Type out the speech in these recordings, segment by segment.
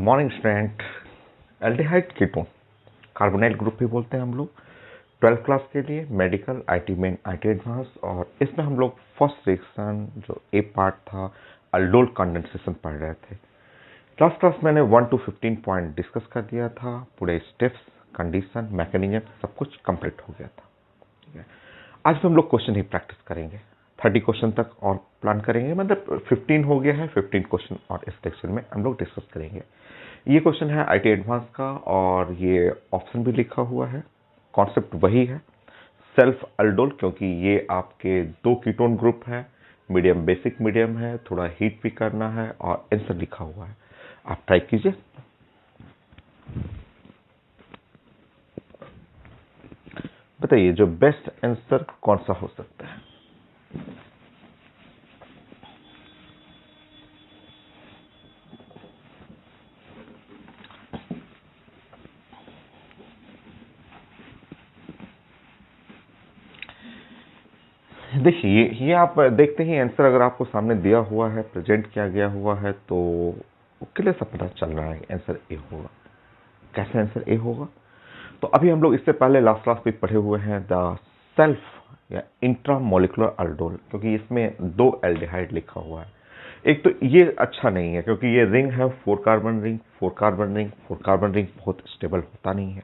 Morning student. Aldehyde ketone carbonyl group भी बोलते हैं हम लोग। 12th क्लास के लिए medical, IT main, IT advance, और इसमें हम लोग फर्स्ट रिएक्शन जो ए पार्ट था अल्डोल कंडेंसेशन पढ़ रहे थे। लास्ट क्लास मैंने 1 to 15 पॉइंट डिस्कस कर दिया था। पूरे स्टेप्स, कंडीशन, मैकेनिज्म सब कुछ कंप्लीट हो गया था। ठीक है, आज भी हम लोग क्वेश्चन ही प्रैक्टिस करेंगे। 30 क्वेश्चन तक और प्लान करेंगे, मतलब 15 हो गया है, 15 क्वेश्चन और इस लेक्चर में हम लोग डिस्कस करेंगे। ये क्वेश्चन है आईटी एडवांस का और ये ऑप्शन भी लिखा हुआ है। कॉन्सेप्ट वही है, सेल्फ अल्डोल, क्योंकि ये आपके दो कीटोन ग्रुप है, मीडियम बेसिक मीडियम है, थोड़ा हीट भी करना है और आंसर लिखा हुआ है। आप ट्राई कीजिए। बताइए जो बेस्ट आंसर कौन सा हो सकता है। देखिए ये आप देखते ही आंसर अगर आपको सामने दिया हुआ है, प्रेजेंट किया गया हुआ है, तो क्लियर सा पता चल रहा है आंसर ए होगा। कैसे आंसर ए होगा? तो अभी हम लोग इससे पहले लास्ट क्लास में पढ़े हुए हैं द सेल्फ या इंट्रामोलिकुलर अल्डोल, क्योंकि इसमें दो एल्डिहाइड लिखा हुआ है। एक तो ये अच्छा नहीं है क्योंकि ये रिंग है 4 carbon ring, 4 carbon ring, 4 carbon ring बहुत स्टेबल होता नहीं है।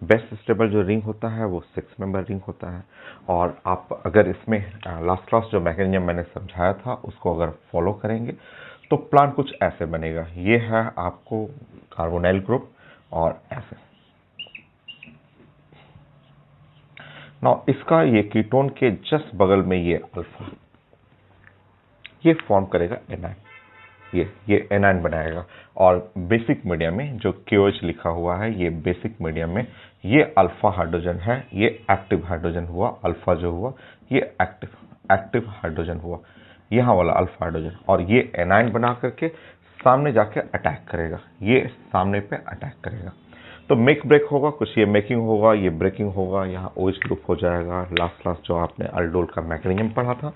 बेस्ट स्टेबल जो रिंग होता है वो 6 मेंबर रिंग होता है। और आप अगर इसमें लास्ट क्लास जो मैकेनिज्म मैंने समझाया था उसको अगर फॉलो करेंगे तो प्लान कुछ ऐसे बनेगा। ये है आपको कार्बोनाइल ग्रुप और ऐसे ना, इसका ये कीटोन के जस्ट बगल में ये अल्फा, ये फॉर्म करेगा एनाइन। ये एनाइन बनाएगा और बेसिक मीडियम में जो KOH लिखा हुआ है, ये बेसिक मीडियम में ये अल्फा हाइड्रोजन है, ये एक्टिव हाइड्रोजन हुआ। अल्फा जो हुआ ये एक्टिव हाइड्रोजन हुआ, यहाँ वाला अल्फा हाइड्रोजन, और ये एनाइन बना करके सामने जाके अटैक करेगा, ये सामने पे अटैक करेगा। तो मेक ब्रेक होगा, कुछ ये मेकिंग होगा, ये ब्रेकिंग होगा, यहाँ OH ग्रुप हो जाएगा। लास्ट क्लास जो आपने अल्डोल का मैकेनिज्म पढ़ा था,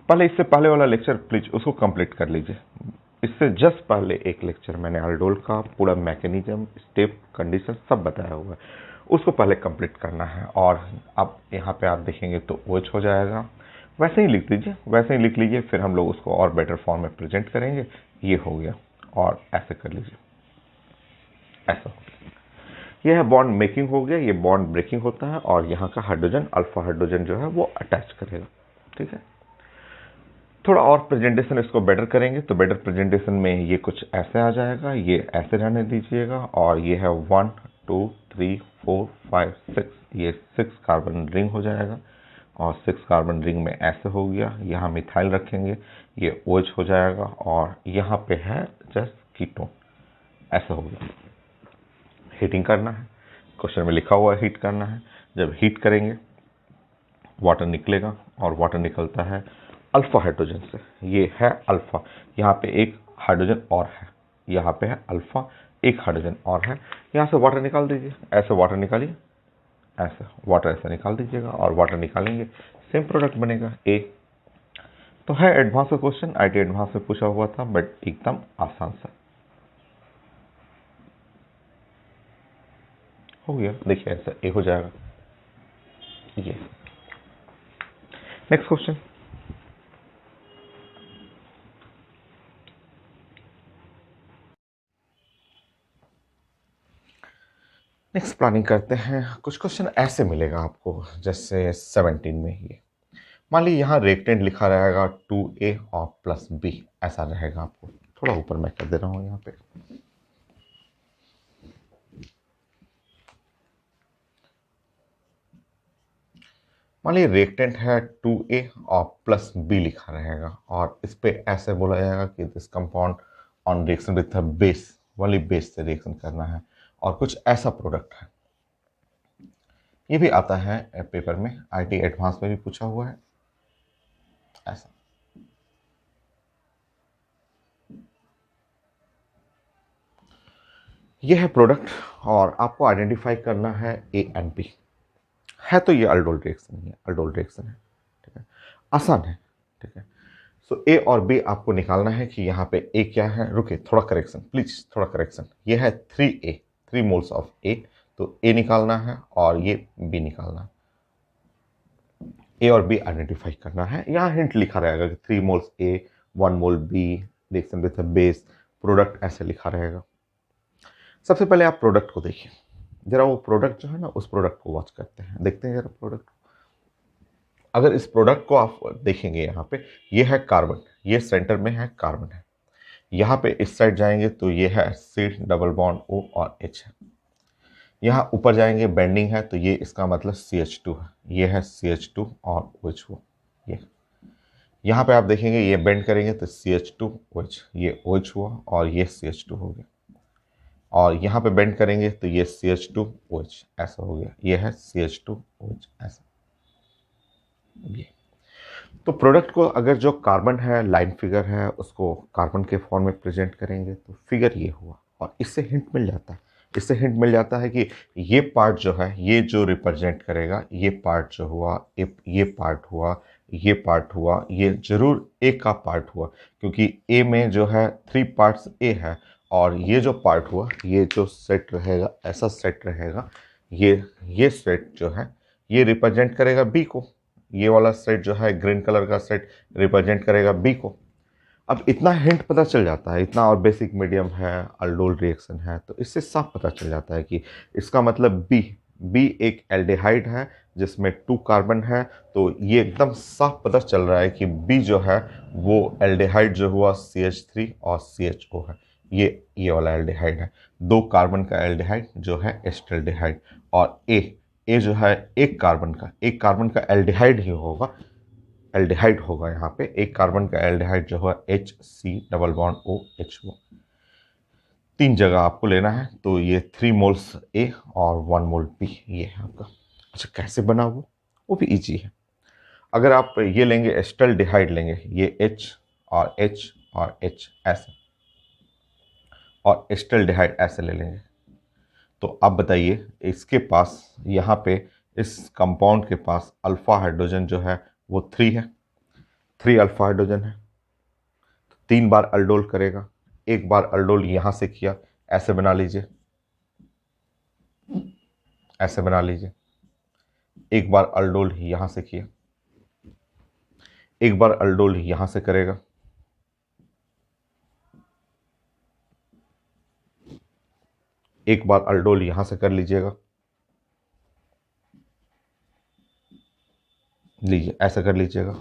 पहले इससे पहले वाला लेक्चर प्लीज उसको कंप्लीट कर लीजिए। इससे जस्ट पहले एक लेक्चर मैंने अल्डोल का पूरा मैकेनिज्म, स्टेप, कंडीशन सब बताया हुआ है, उसको पहले कंप्लीट करना है। और अब यहाँ पे आप देखेंगे तो OH हो जाएगा। वैसे ही लिख दीजिए, वैसे ही लिख लीजिए, फिर हम लोग उसको और बेटर फॉर्म में प्रेजेंट करेंगे। ये हो गया, और ऐसे कर लीजिए, ऐसा हो गया। ये है बॉन्ड मेकिंग हो गया, ये बॉन्ड ब्रेकिंग होता है, और यहाँ का हाइड्रोजन, अल्फा हाइड्रोजन जो है वो अटैच करेगा। ठीक है, थोड़ा और प्रेजेंटेशन इसको बेटर करेंगे तो बेटर प्रेजेंटेशन में ये कुछ ऐसे आ जाएगा, ये ऐसे रहने दीजिएगा। और ये है 1 2 3 4 5 6, ये 6 कार्बन रिंग हो जाएगा, और 6 कार्बन रिंग में ऐसे हो गया। यहाँ मिथाइल रखेंगे, ये OH हो जाएगा, और यहाँ पे है जस्ट कीटोन, ऐसा हो गया। हीटिंग करना है, क्वेश्चन में लिखा हुआ है हीट करना है। जब हीट करेंगे वाटर निकलेगा, और वाटर निकलता है अल्फा हाइड्रोजन से। ये है अल्फा, यहाँ पे एक हाइड्रोजन और है, यहाँ पे है अल्फा, एक हाइड्रोजन और है। यहाँ से वाटर निकाल दीजिए, ऐसे वाटर निकालिए, ऐसे वाटर ऐसे निकाल दीजिएगा, और वाटर निकालेंगे सेम प्रोडक्ट बनेगा ए। तो है एडवांस का क्वेश्चन, आईटी एडवांस में पूछा हुआ था, बट एकदम आसान सा हो गया। देखिए ऐसा ए हो जाएगा ये। नेक्स्ट क्वेश्चन, नेक्स्ट प्लानिंग करते हैं। कुछ क्वेश्चन ऐसे मिलेगा आपको, जैसे 17 में ये मान लीजिए यहाँ रिएक्टेंट लिखा रहेगा 2A और +B, ऐसा रहेगा। आपको थोड़ा ऊपर मैं कर दे रहा हूँ यहाँ पे। मान लीजिए रिएक्टेंट है 2A और +B लिखा रहेगा, और इस पे ऐसे बोला जाएगा कि this compound on reaction with a base, वाली बेस से रिएक्शन करना है, और कुछ ऐसा प्रोडक्ट है। ये भी आता है पेपर में, आईटी एडवांस में भी पूछा हुआ है ऐसा। ये है प्रोडक्ट, और आपको आइडेंटिफाई करना है A एंड B है। तो ये अल्डोल रिएक्शन ही है, अल्डोल रिएक्शन है। ठीक है, आसान है। ठीक है, सो ए और बी आपको निकालना है कि यहाँ पे ए क्या है। रुके, थोड़ा करेक्शन प्लीज, थोड़ा करेक्शन। ये है 3A, 3 मोल्स ऑफ ए। तो ए निकालना है और ये बी निकालना है। ए और बी आइडेंटिफाई करना है। यहाँ हिंट लिखा रहेगा कि 3 moles A, 1 mole B, reaction with base, product ऐसे लिखा रहेगा। सबसे पहले आप प्रोडक्ट को देखिए जरा, वो प्रोडक्ट जो है ना, उस प्रोडक्ट को वॉच करते हैं, देखते हैं जरा प्रोडक्ट। अगर इस प्रोडक्ट को आप देखेंगे यहाँ पे, ये है कार्बन, ये सेंटर में है कार्बन है। यहाँ पे इस साइड जाएंगे तो ये है C डबल बॉन्ड O और H है। यहाँ ऊपर जाएंगे बेंडिंग है तो ये इसका मतलब CH2 है, ये है CH2 और OH वो ये। यहाँ पे आप देखेंगे ये बेंड करेंगे तो CH2 OH, ये OH हुआ और ये CH2 हो गया। और यहाँ पे बेंड करेंगे तो ये CH2 OH ऐसा हो गया, ये है CH2 OH ऐसा ये। तो प्रोडक्ट को अगर जो कार्बन है, लाइन फिगर है, उसको कार्बन के फॉर्म में प्रेजेंट करेंगे तो फिगर ये हुआ। और इससे हिंट मिल जाता है, इससे हिंट मिल जाता है कि ये पार्ट जो है, ये जो रिप्रेजेंट करेगा, ये पार्ट जो हुआ, ये पार्ट हुआ, ये पार्ट हुआ, ये जरूर ए का पार्ट हुआ, क्योंकि ए में जो है 3 पार्ट्स ए है। और ये जो पार्ट हुआ, ये जो सेट रहेगा, ऐसा सेट रहेगा, ये सेट जो है ये रिप्रेजेंट करेगा बी को। ये वाला सेट जो है ग्रीन कलर का सेट रिप्रेजेंट करेगा बी को। अब इतना हिंट पता चल जाता है, इतना, और बेसिक मीडियम है, अल्डोल रिएक्शन है, तो इससे साफ पता चल जाता है कि इसका मतलब बी एक एल्डिहाइड है जिसमें 2 कार्बन है। तो ये एकदम साफ पता चल रहा है कि बी जो है वो एल्डिहाइड जो हुआ CH3 और CHO है। ये वाला एल्डिहाइड है, 2 कार्बन का एल्डिहाइड जो है एस्टल्डिहाइड। और ए जो है एक कार्बन का एल्डिहाइड ही होगा, एल्डिहाइड होगा। यहाँ पे एक कार्बन का एल्डिहाइड जो है HC डबल बॉन्ड OH हो। 3 जगह आपको लेना है, तो ये 3 मोल्स ए और 1 मोल बी ये है आपका। अच्छा, कैसे बना वो भी इजी है। अगर आप ये लेंगे, एस्टल्डिहाइड लेंगे, ये H और H और H ऐसे, और एस्टल्डिहाइड ऐसे ले लेंगे, तो आप बताइए इसके पास, यहाँ पे इस कंपाउंड के पास अल्फा हाइड्रोजन जो है वो 3 है, 3 अल्फा हाइड्रोजन है। 3 बार अल्डोल करेगा, एक बार अल्डोल यहां से किया, ऐसे बना लीजिए, ऐसे बना लीजिए। एक बार अल्डोल यहां से किया, एक बार अल्डोल यहां से करेगा, एक बार अल्डोल यहां से कर लीजिएगा, लीजिए ऐसा कर लीजिएगा।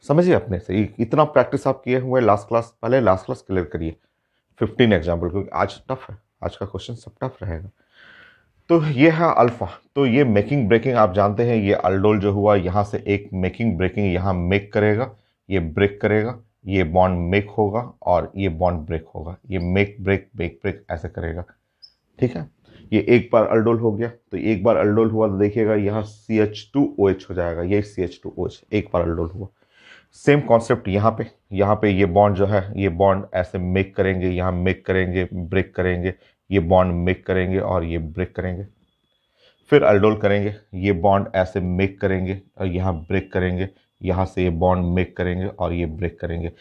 समझिए अपने से, इतना प्रैक्टिस आप किए हुए लास्ट क्लास, पहले लास्ट क्लास क्लियर करिए 15 एग्जाम्पल, क्योंकि आज टफ है, आज का क्वेश्चन सब टफ रहेगा। तो ये है अल्फा। तो ये मेकिंग ब्रेकिंग आप जानते हैं, ये अल्डोल जो हुआ यहाँ से एक मेकिंग ब्रेकिंग यहाँ मेक करेगा, ये ब्रेक करेगा, ये बॉन्ड मेक होगा और ये बॉन्ड ब्रेक होगा, ये मेक ब्रेक मेक ब्रेक ऐसे करेगा। ठीक है, ये एक बार अल्डोल हो गया, तो एक बार अल्डोल हुआ तो देखिएगा यहाँ CH2OH हो जाएगा, ये CH2OH एक बार अल्डोल हुआ। सेम कॉन्सेप्ट यहाँ पे ये बॉन्ड जो है, ये बॉन्ड ऐसे मेक करेंगे, यहाँ मेक करेंगे, ब्रेक करेंगे, ये बॉन्ड मेक करेंगे और ये ब्रेक करेंगे। फिर अल्डोल करेंगे, ये बॉन्ड ऐसे मेक करेंगे और यहाँ ब्रेक करेंगे, यहाँ से ये बॉन्ड मेक करेंगे और ये ब्रेक करेंगे।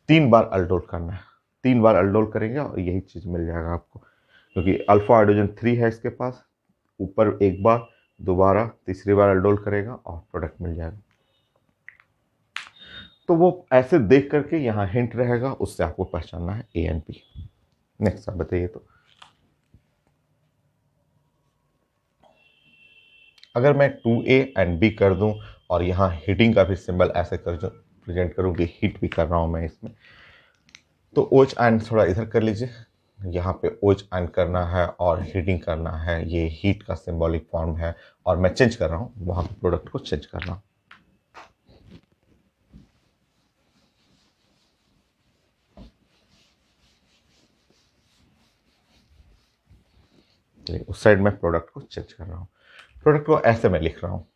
3 बार अल्डोल करना है, 3 बार अल्डोल करेंगे और यही चीज़ मिल जाएगा आपको, क्योंकि अल्फा हाइड्रोजन 3 है इसके पास। ऊपर एक बार, दोबारा, तीसरी बार अल्डोल करेगा और प्रोडक्ट मिल जाएगा। तो वो ऐसे देख करके यहाँ हिंट रहेगा, उससे आपको पहचानना है A एंड B। नेक्स्ट आप बताइए। तो अगर मैं 2A एंड B कर दूं और यहाँ हीटिंग का भी सिंबल ऐसे कर प्रेजेंट करूं कि हीट भी कर रहा हूं मैं इसमें, तो OH आयन थोड़ा इधर कर लीजिए, यहाँ पे OH आयन करना है और हीटिंग करना है, ये हीट का सिंबॉलिक फॉर्म है। और मैं चेंज कर रहा हूँ, वहाँ पे प्रोडक्ट को चेंज कर रहा हूँ। उस साइड में प्रोडक्ट को चेंज कर रहा हूँ, प्रोडक्ट को ऐसे मैं लिख रहा हूँ,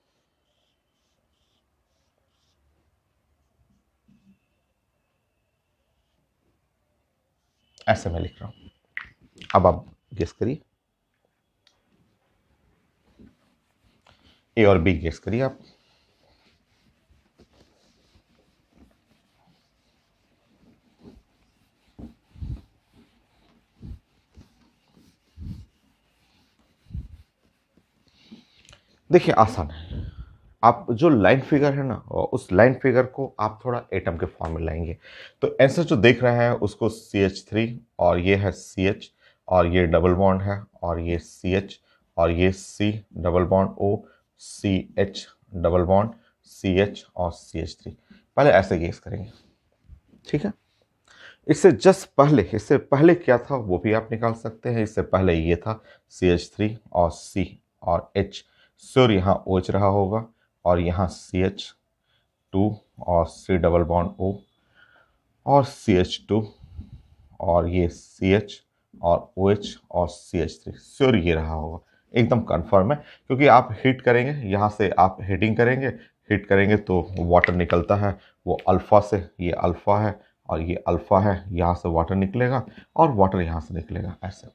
ऐसे मैं लिख रहा हूँ। अब आप गेस करिए, A और B गेस करिए आप। देखिए आसान है। आप जो लाइन फिगर है ना, उस लाइन फिगर को आप थोड़ा एटम के फॉर्म में लाएंगे। तो आंसर जो देख रहे हैं उसको CH3, और ये है CH, और ये डबल बॉन्ड है, और ये CH, और ये C double bond O, CH double bond CH और CH3। पहले ऐसे गेस करेंगे, ठीक है। इससे पहले क्या था वो भी आप निकाल सकते हैं। इससे पहले ये था CH3 और C और H, श्योर यहाँ OH रहा होगा, और यहाँ CH2 और C डबल बॉन्ड O, और CH2, और ये CH और OH और CH3, श्योर ये रहा होगा, एकदम कंफर्म है। क्योंकि आप हीट करेंगे, यहाँ से आप हीटिंग करेंगे, हीट करेंगे तो वाटर निकलता है, वो अल्फ़ा से, ये अल्फ़ा है और ये अल्फ़ा है, यहाँ से वाटर निकलेगा और वाटर यहाँ से निकलेगा, ऐसे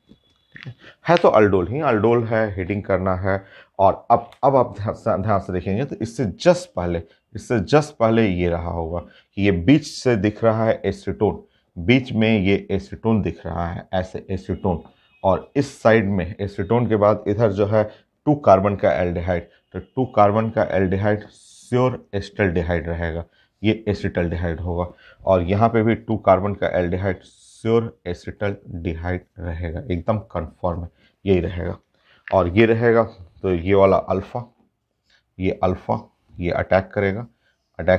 है। तो अल्डोल ही अल्डोल है, हीटिंग करना है। और अब आप ध्यान से देखेंगे तो इससे जस्ट पहले ये रहा होगा कि ये बीच से दिख रहा है एसीटोन, बीच में ये एसीटोन दिख रहा है, ऐसे एसीटोन। और इस साइड में एसीटोन के बाद इधर जो है 2 कार्बन का एल्डिहाइड, तो 2 कार्बन का एल्डिहाइड श्योर एसिटल्डिहाइड रहेगा, ये एसिटल्डिहाइड होगा। और यहाँ पे भी 2 कार्बन का एल्डिहाइड श्योर एसिटल्डिहाइड रहेगा, एकदम कंफर्म है, यही रहेगा। और ये रहेगा तो ये वाला अल्फ़ा, ये अल्फ़ा, ये अटैक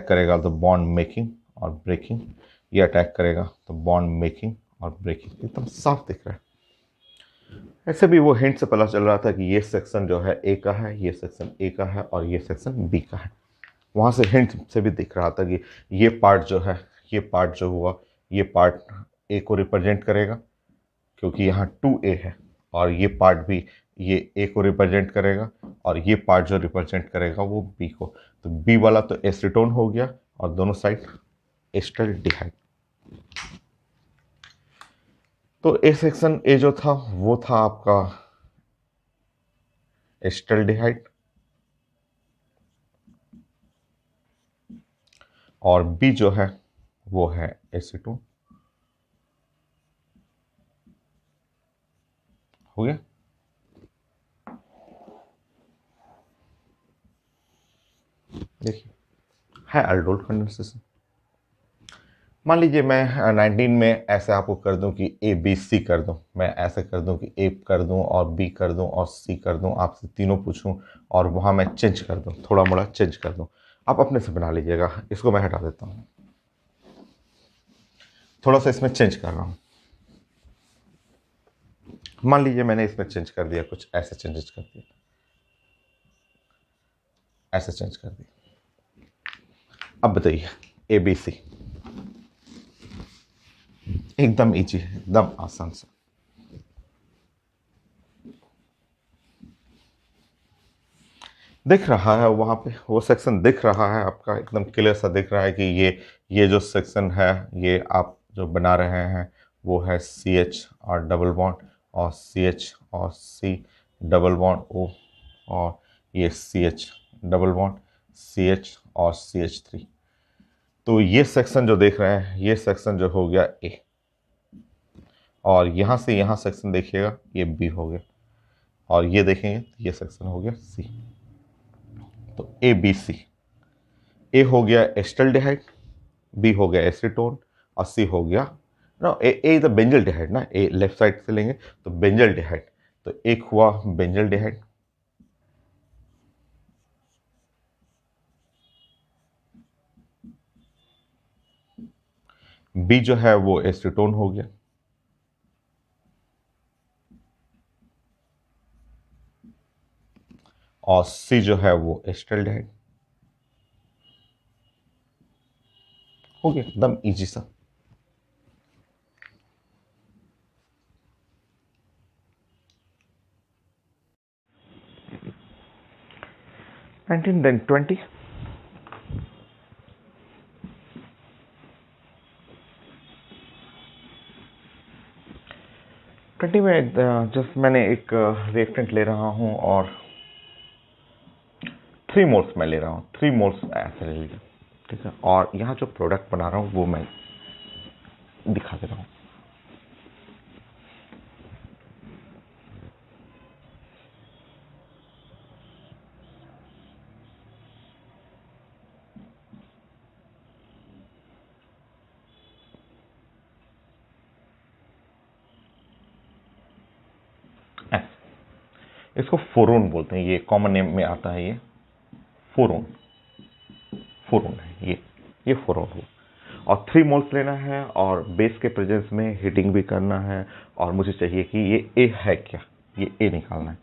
करेगा तो बॉन्ड मेकिंग और ब्रेकिंग, ये अटैक करेगा तो बॉन्ड मेकिंग और ब्रेकिंग, एकदम साफ दिख रहा है। ऐसे भी वो हिंट से पता चल रहा था कि ये सेक्शन जो है ए का है, ये सेक्शन ए का है और ये सेक्शन बी का है। वहाँ से हिंट से भी दिख रहा था कि ये पार्ट जो है, ये पार्ट जो हुआ, ये पार्ट ए को रिप्रेजेंट करेगा क्योंकि यहाँ 2A है, और ये पार्ट भी ये ए को रिप्रेजेंट करेगा, और ये पार्ट जो रिप्रेजेंट करेगा वो बी को। तो बी वाला तो एसीटोन हो गया और दोनों साइड एस्टल्डिहाइड। तो ए सेक्शन ए जो था वो था आपका एस्टल्डिहाइड, और बी जो है वो है एसीटोन, हो गया। देखिए है अल्डोल कंडेंसेशन। मान लीजिए मैं 19 में ऐसे आपको कर दूं कि ABC कर दूं, मैं ऐसे कर दूं कि A कर दूं और B कर दूं और C कर दूं, आपसे तीनों पूछूं और वहां मैं चेंज कर दूं, थोड़ा मोड़ा चेंज कर दूं, आप अपने से बना लीजिएगा। इसको मैं हटा देता हूं, थोड़ा सा इसमें चेंज कर रहा हूं। मान लीजिए मैंने इसमें चेंज कर दिया, कुछ ऐसे चेंजेस कर दिया, ऐसे चेंज कर दिया। अब बताइए ABC, एकदम इजी है, एकदम आसान सा। दिख रहा है वहाँ पे वो सेक्शन दिख रहा है आपका, एकदम क्लियर सा दिख रहा है कि ये जो सेक्शन है, ये आप जो बना रहे हैं वो है CH और डबल बॉन्ड और CH और C डबल बॉन्ड O, और ये CH डबल बॉन्ड CH और CH3। तो ये सेक्शन जो देख रहे हैं, ये सेक्शन जो हो गया A, और यहाँ से यहाँ सेक्शन देखिएगा ये B हो गया, और ये देखेंगे ये सेक्शन हो गया C। तो ABC, ए हो गया एस्टल्डिहाइड, बी हो गया एसीटोन, और सी हो गया ना, ए द बेंजल डिहाइड ना, ए लेफ्ट साइड से लेंगे तो बेंजल डिहाइड, तो एक हुआ बेंजल डिहाइड, बी जो है वो एसीटोन हो गया, और सी जो है वो एस्टल्डिहाइड हो गया, एकदम इजी सा। देन 20, 20 में जस्ट मैंने एक रिएक्टेंट ले रहा हूँ और 3 मोल्स मैं ले रहा हूँ, 3 मोल्स ऐसे ले लीजिए, ठीक है। और यहाँ जो प्रोडक्ट बना रहा हूँ वो मैं दिखा दे रहा हूँ। इसको फोरोन बोलते हैं, ये कॉमन नेम में आता है, ये फोरोन है, ये फोरोन हुआ। और 3 मोल्स लेना है और बेस के प्रेजेंस में हीटिंग भी करना है, और मुझे चाहिए कि ये ए है क्या, ये ए निकालना है,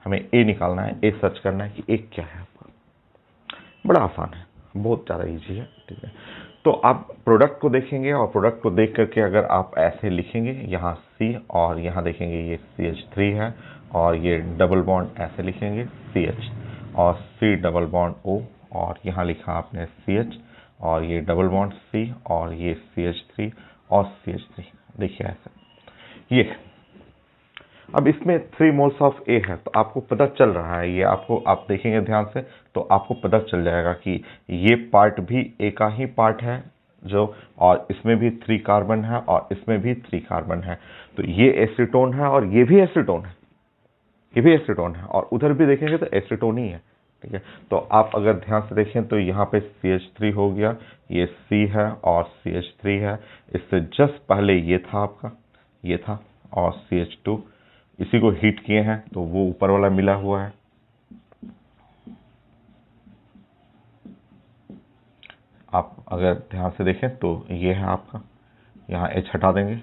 हमें ए निकालना है, ए सर्च करना है कि ए क्या है आपका। बड़ा आसान है, बहुत ज़्यादा इजी है, ठीक है। तो आप प्रोडक्ट को देखेंगे और प्रोडक्ट को देख करके अगर आप ऐसे लिखेंगे, यहाँ C और यहाँ देखेंगे ये CH3 है, और ये डबल बॉन्ड ऐसे लिखेंगे CH और C डबल बॉन्ड O, और यहाँ लिखा आपने CH और ये डबल बॉन्ड C और ये CH3 और CH3, देखिए ऐसे ये। अब इसमें 3 मोल्स ऑफ A है, तो आपको पता चल रहा है, ये आपको, आप देखेंगे ध्यान से तो आपको पता चल जाएगा कि ये पार्ट भी A का ही पार्ट है जो, और इसमें भी 3 कार्बन है और इसमें भी 3 कार्बन है, तो ये एसीटोन है और ये भी एसीटोन है, ये भी एसीटोन है, और उधर भी देखेंगे तो एसीटोन ही है, ठीक है। तो आप अगर ध्यान से देखें तो यहाँ पे CH3 हो गया, ये C है और CH3 है, इससे जस्ट पहले ये था आपका, ये था, और CH2, इसी को हीट किए हैं तो वो ऊपर वाला मिला हुआ है। आप अगर ध्यान से देखें तो ये है आपका, यहाँ H हटा देंगे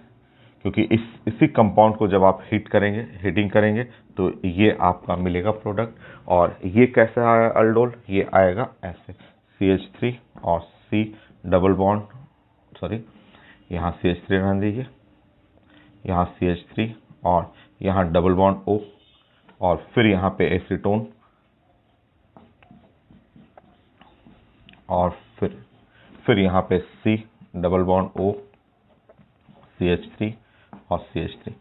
क्योंकि इसी कंपाउंड को जब आप हीटिंग करेंगे तो ये आपका मिलेगा प्रोडक्ट। और ये कैसे आया अल्डोल, ये आएगा ऐसे CH3 और C डबल बॉन्ड, सॉरी यहाँ CH3 रहने दीजिए, यहाँ CH3 और यहाँ डबल बॉन्ड O, और फिर यहाँ पे एसीटोन, और फिर यहाँ पे C double bond O, CH3 और CH3।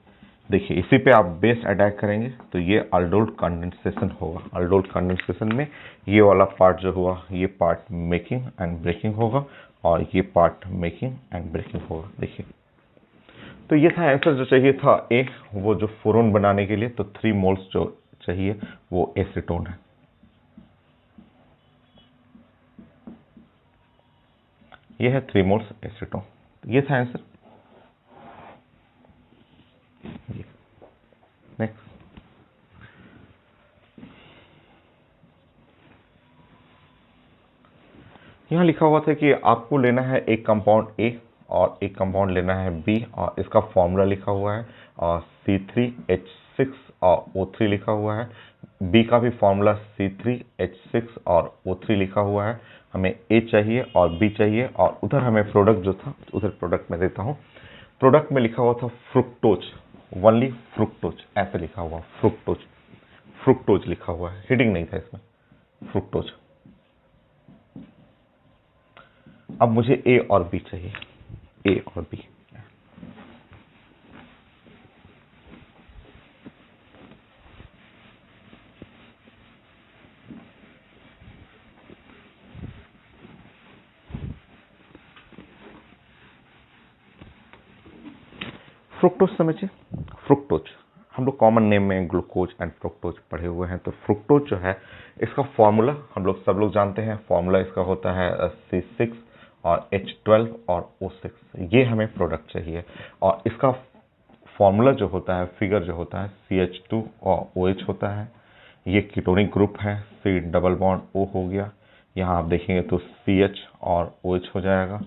देखिए इसी पे आप बेस अटैक करेंगे तो ये अल्डोल कंडेंसेशन होगा। अल्डोल कंडेंसेशन में ये वाला पार्ट जो हुआ, ये पार्ट मेकिंग एंड ब्रेकिंग होगा, और ये पार्ट मेकिंग एंड ब्रेकिंग होगा। देखिए तो ये था आंसर जो चाहिए था ए, वो जो फोरोन बनाने के लिए, तो 3 मोल्स जो चाहिए वो एसीटोन है। ये है 3 मोल्स एसीटोन, ये था आंसर। नेक्स्ट, यहाँ लिखा हुआ था कि आपको लेना है एक कंपाउंड ए और एक कंपाउंड लेना है बी, और इसका फॉर्मूला लिखा हुआ है, और C3H6 और O3 लिखा हुआ है। बी का भी फॉर्मूला C3H6 और O3 लिखा हुआ है। हमें ए चाहिए और बी चाहिए, और उधर हमें प्रोडक्ट जो था, उधर प्रोडक्ट में देता हूँ। प्रोडक्ट में लिखा हुआ था फ्रुक्टोज, ओनली फ्रुक्टोज ऐसे लिखा हुआ, फ्रुक्टोज लिखा हुआ है, हीटिंग नहीं था इसमें, फ्रुक्टोज। अब मुझे ए और बी चाहिए, ए और बी। फ्रुक्टोज समझिए, फ्रुक्टोज हम लोग कॉमन नेम में ग्लूकोज एंड फ्रुक्टोज पढ़े हुए हैं। तो फ्रुक्टोज जो है, इसका फॉर्मूला हम लोग सब लोग जानते हैं। फॉर्मूला इसका होता है C6 और H12 और O6, ये हमें प्रोडक्ट चाहिए। और इसका फॉर्मूला जो होता है, फिगर जो होता है, CH2 और OH होता है। ये कीटोनिक ग्रुप है, C डबल बॉन्ड O हो गया। यहाँ आप देखेंगे तो CH और OH हो जाएगा,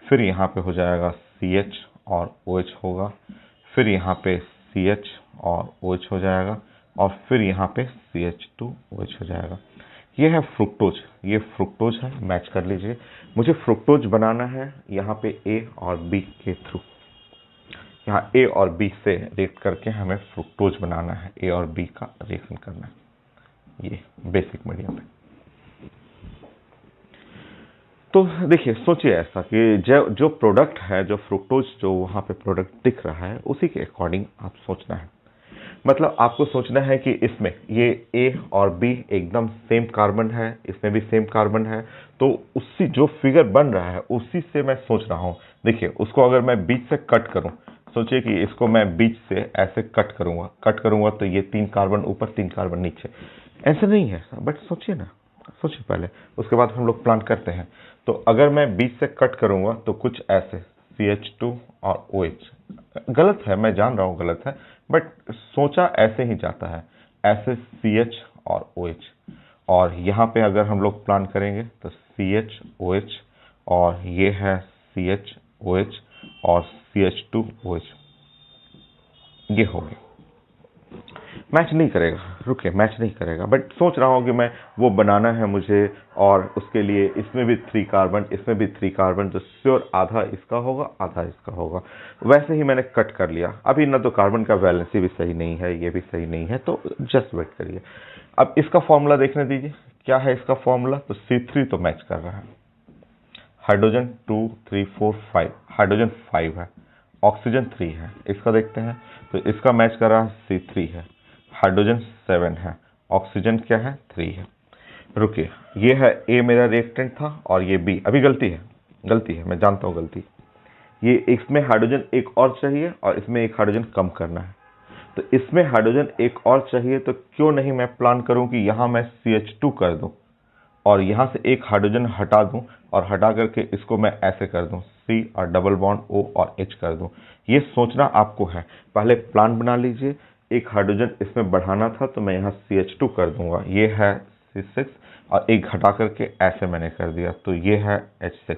फिर यहाँ पे हो जाएगा CH और OH होगा, फिर यहाँ पे CH और OH हो जाएगा, और फिर यहाँ पे CH2OH हो जाएगा। ये है फ्रुक्टोज, ये फ्रुक्टोज है, मैच कर लीजिए। मुझे फ्रुक्टोज बनाना है यहाँ पे A और B के थ्रू, यहाँ A और B से रिएक्ट करके हमें फ्रुक्टोज बनाना है, A और B का रिएक्शन करना है, ये बेसिक मीडियम है। तो देखिए, सोचिए ऐसा कि जो प्रोडक्ट है, जो फ्रुक्टोज जो वहाँ पे प्रोडक्ट दिख रहा है, उसी के अकॉर्डिंग आप सोचना है। मतलब आपको सोचना है कि इसमें ये ए और बी एकदम सेम कार्बन है, इसमें भी सेम कार्बन है, तो उसी जो फिगर बन रहा है उसी से मैं सोच रहा हूँ। देखिए उसको अगर मैं बीच से कट करूँ, सोचिए कि इसको मैं बीच से ऐसे कट करूँगा तो ये 3 कार्बन ऊपर 3 कार्बन नीचे, ऐसे नहीं है। बट सोचिए ना, सोचिए पहले, उसके बाद हम लोग प्लान करते हैं। तो अगर मैं बीच से कट करूँगा तो कुछ ऐसे CH2 और OH, गलत है, मैं जान रहा हूँ गलत है, बट सोचा ऐसे ही जाता है। ऐसे CH और OH, और यहाँ पे अगर हम लोग प्लान करेंगे तो CH OH, और ये है CH OH और CH2OH, ये हो गया। मैच नहीं करेगा, रुके, मैच नहीं करेगा, बट सोच रहा हूँ कि मैं वो बनाना है मुझे, और उसके लिए इसमें भी 3 कार्बन, इसमें भी 3 कार्बन, तो श्योर आधा इसका होगा आधा इसका होगा। वैसे ही मैंने कट कर लिया। अभी ना तो कार्बन का वैलेंसी भी सही नहीं है, ये भी सही नहीं है, तो जस्ट वेट करिए। अब इसका फॉर्मूला देखने दीजिए, क्या है इसका फॉर्मूला। तो C3 तो मैच कर रहा है, हाइड्रोजन 2 3 4 5, हाइड्रोजन 5 है, ऑक्सीजन 3 है। इसका देखते हैं, तो इसका मैच कर रहा है C3 है, हाइड्रोजन 7 है, ऑक्सीजन क्या है 3 है। रुकिए, ये है A मेरा रिएक्टेंट था, और ये B। अभी गलती है, गलती है, मैं जानता हूँ गलती। ये इसमें हाइड्रोजन एक और चाहिए, और इसमें एक हाइड्रोजन कम करना है। तो इसमें हाइड्रोजन एक और चाहिए, तो क्यों नहीं मैं प्लान करूं कि यहां मैं CH2 कर दूं, और यहां से एक हाइड्रोजन हटा दूं, और हटा करके इसको मैं ऐसे कर दूं, C और डबल बॉन्ड O और H कर दूं। ये सोचना आपको है, पहले प्लान बना लीजिए। एक हाइड्रोजन इसमें बढ़ाना था, तो मैं यहाँ CH2 कर दूंगा, ये है C6, और एक घटा करके ऐसे मैंने कर दिया, तो ये है H6।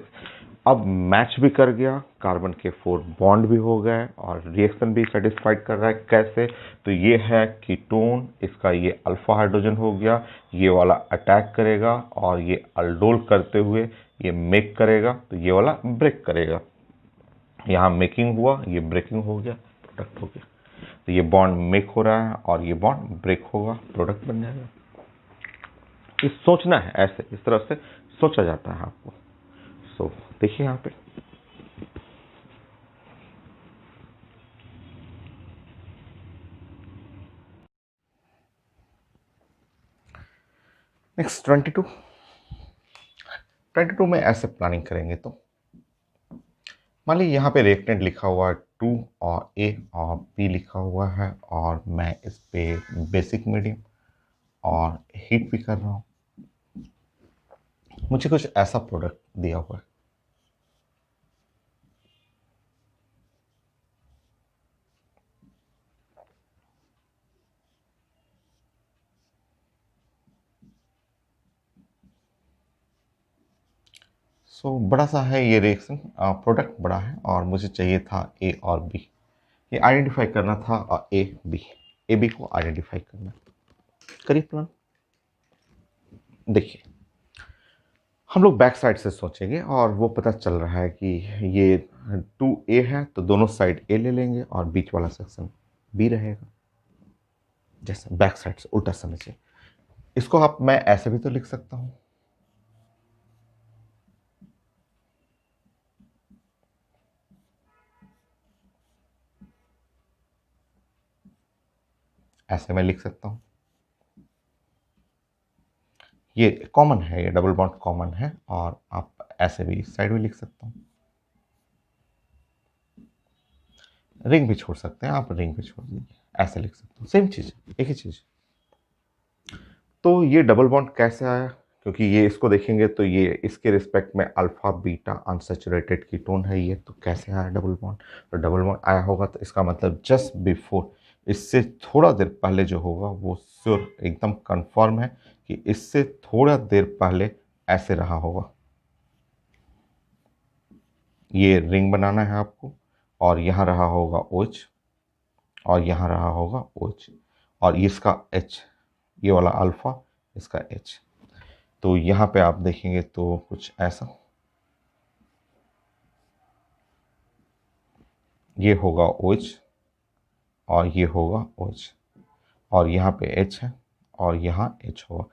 अब मैच भी कर गया, कार्बन के 4 बॉन्ड भी हो गए, और रिएक्शन भी सेटिस्फाइड कर रहा है। कैसे? तो ये है कीटोन, इसका ये अल्फा हाइड्रोजन हो गया, ये वाला अटैक करेगा, और ये अल्डोल करते हुए ये मेक करेगा, तो ये वाला ब्रेक करेगा। यहाँ मेकिंग हुआ, ये ब्रेकिंग हो गया, प्रोडक्ट हो गया। तो ये बॉन्ड मेक हो रहा है, और ये बॉन्ड ब्रेक होगा, प्रोडक्ट बन जाएगा। ये सोचना है, ऐसे इस तरह से सोचा जाता है आपको। सो देखिए यहाँ पे, नेक्स्ट 22 में ऐसे प्लानिंग करेंगे। तो मान लीजिए यहाँ पे रिएक्टेंट लिखा हुआ है 2, और A और B लिखा हुआ है, और मैं इस पे बेसिक मीडियम और हीट भी कर रहा हूँ। मुझे कुछ ऐसा प्रोडक्ट दिया हुआ है। सो बड़ा सा है ये रिएक्शन, प्रोडक्ट बड़ा है, और मुझे चाहिए था A और B। ये आइडेंटिफाई करना था, और ए बी को आइडेंटिफाई करना। करिए प्लान। देखिए, हम लोग बैक साइड से सोचेंगे, और वो पता चल रहा है कि ये 2A है, तो दोनों साइड A ले लेंगे, और बीच वाला सेक्शन B रहेगा। जैसे बैक साइड से उल्टा समझिए इसको। आप, मैं ऐसे भी तो लिख सकता हूं, ऐसे मैं लिख सकता हूं। ये कॉमन है, ये डबल बॉन्ड कॉमन है, और आप ऐसे भी इस साइड भी लिख सकता हूं। रिंग भी छोड़ सकते हैं आप, रिंग भी छोड़ दीजिए, ऐसे लिख सकते हो। सेम चीज, एक ही चीज। तो ये डबल बॉन्ड कैसे आया? क्योंकि ये इसको देखेंगे तो ये इसके रिस्पेक्ट में अल्फा बीटा अनसैचुरेटेड कीटोन है ये, तो कैसे आया डबल बॉन्ड? तो डबल बॉन्ड आया होगा, तो इसका मतलब जस्ट बिफोर, इससे थोड़ा देर पहले जो होगा वो श्योर एकदम कंफर्म है कि इससे थोड़ा देर पहले ऐसे रहा होगा। ये रिंग बनाना है आपको, और यहाँ रहा होगा OH, और यहाँ रहा होगा OH, और इसका H, ये वाला अल्फा, इसका H। तो यहाँ पे आप देखेंगे तो कुछ ऐसा, ये होगा OH, और ये होगा OH, और यहाँ पे H है, और यहाँ H होगा।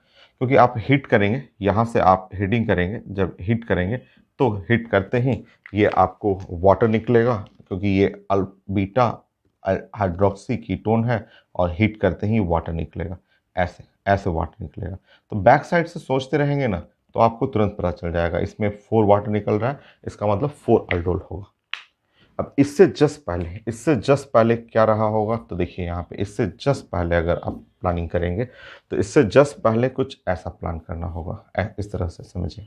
क्योंकि आप हीट करेंगे, यहाँ से आप हीटिंग करेंगे, जब हीट करेंगे तो हीट करते ही ये आपको वाटर निकलेगा, क्योंकि ये बीटा हाइड्रोक्सी कीटोन है, और हीट करते ही वाटर निकलेगा, ऐसे ऐसे वाटर निकलेगा। तो बैक साइड से सोचते रहेंगे ना, तो आपको तुरंत पता चल जाएगा इसमें 4 वाटर निकल रहा है, इसका मतलब 4 अल्डोल होगा। अब इससे जस्ट पहले क्या रहा होगा? तो देखिए यहाँ पे, इससे जस्ट पहले अगर आप प्लानिंग करेंगे, तो इससे जस्ट पहले कुछ ऐसा प्लान करना होगा, इस तरह से समझिए।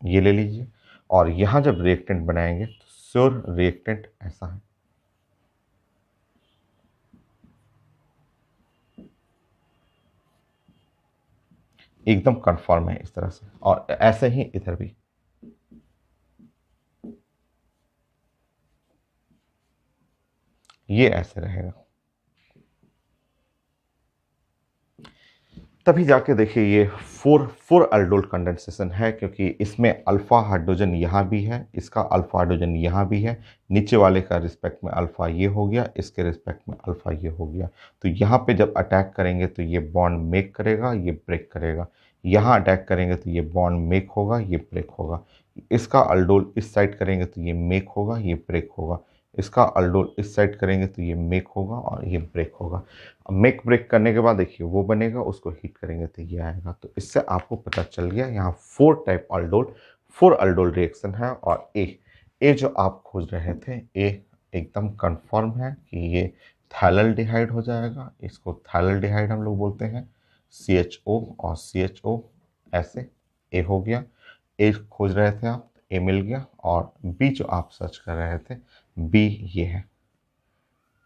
ये ले लीजिए, और यहाँ जब रिएक्टेंट बनाएंगे तो श्योर रिएक्टेंट ऐसा है। एकदम कन्फर्म है इस तरह से, और ऐसे ही इधर भी। ये ऐसे रहेगा, तभी जाके देखिए ये फोर अल्डोल कंडेंसेशन है, क्योंकि इसमें अल्फा हाइड्रोजन यहाँ भी है, इसका अल्फा हाइड्रोजन यहाँ भी है, नीचे वाले का रिस्पेक्ट में अल्फा ये हो गया, इसके रिस्पेक्ट में अल्फा ये हो गया। तो यहाँ पे जब अटैक करेंगे तो ये बॉन्ड मेक करेगा, ये ब्रेक करेगा। यहाँ अटैक करेंगे तो ये बॉन्ड मेक होगा, ये ब्रेक होगा। इसका अल्डोल इस साइड करेंगे तो ये मेक होगा, ये ब्रेक होगा। इसका अल्डोल इस साइड करेंगे तो ये मेक होगा और ये ब्रेक होगा। मेक ब्रेक करने के बाद देखिए वो बनेगा, उसको हीट करेंगे तो ये आएगा। तो इससे आपको पता चल गया यहाँ फोर अल्डोल रिएक्शन है। और ए जो आप खोज रहे थे, ए एकदम कंफर्म है कि ये थैलेल्डिहाइड हो जाएगा। इसको थैलेल्डिहाइड हम लोग बोलते हैं, CHO और CHO ऐसे ए हो गया। ए खोज रहे थे आप, ए मिल गया। और बी जो आप सर्च कर रहे थे, बी ये है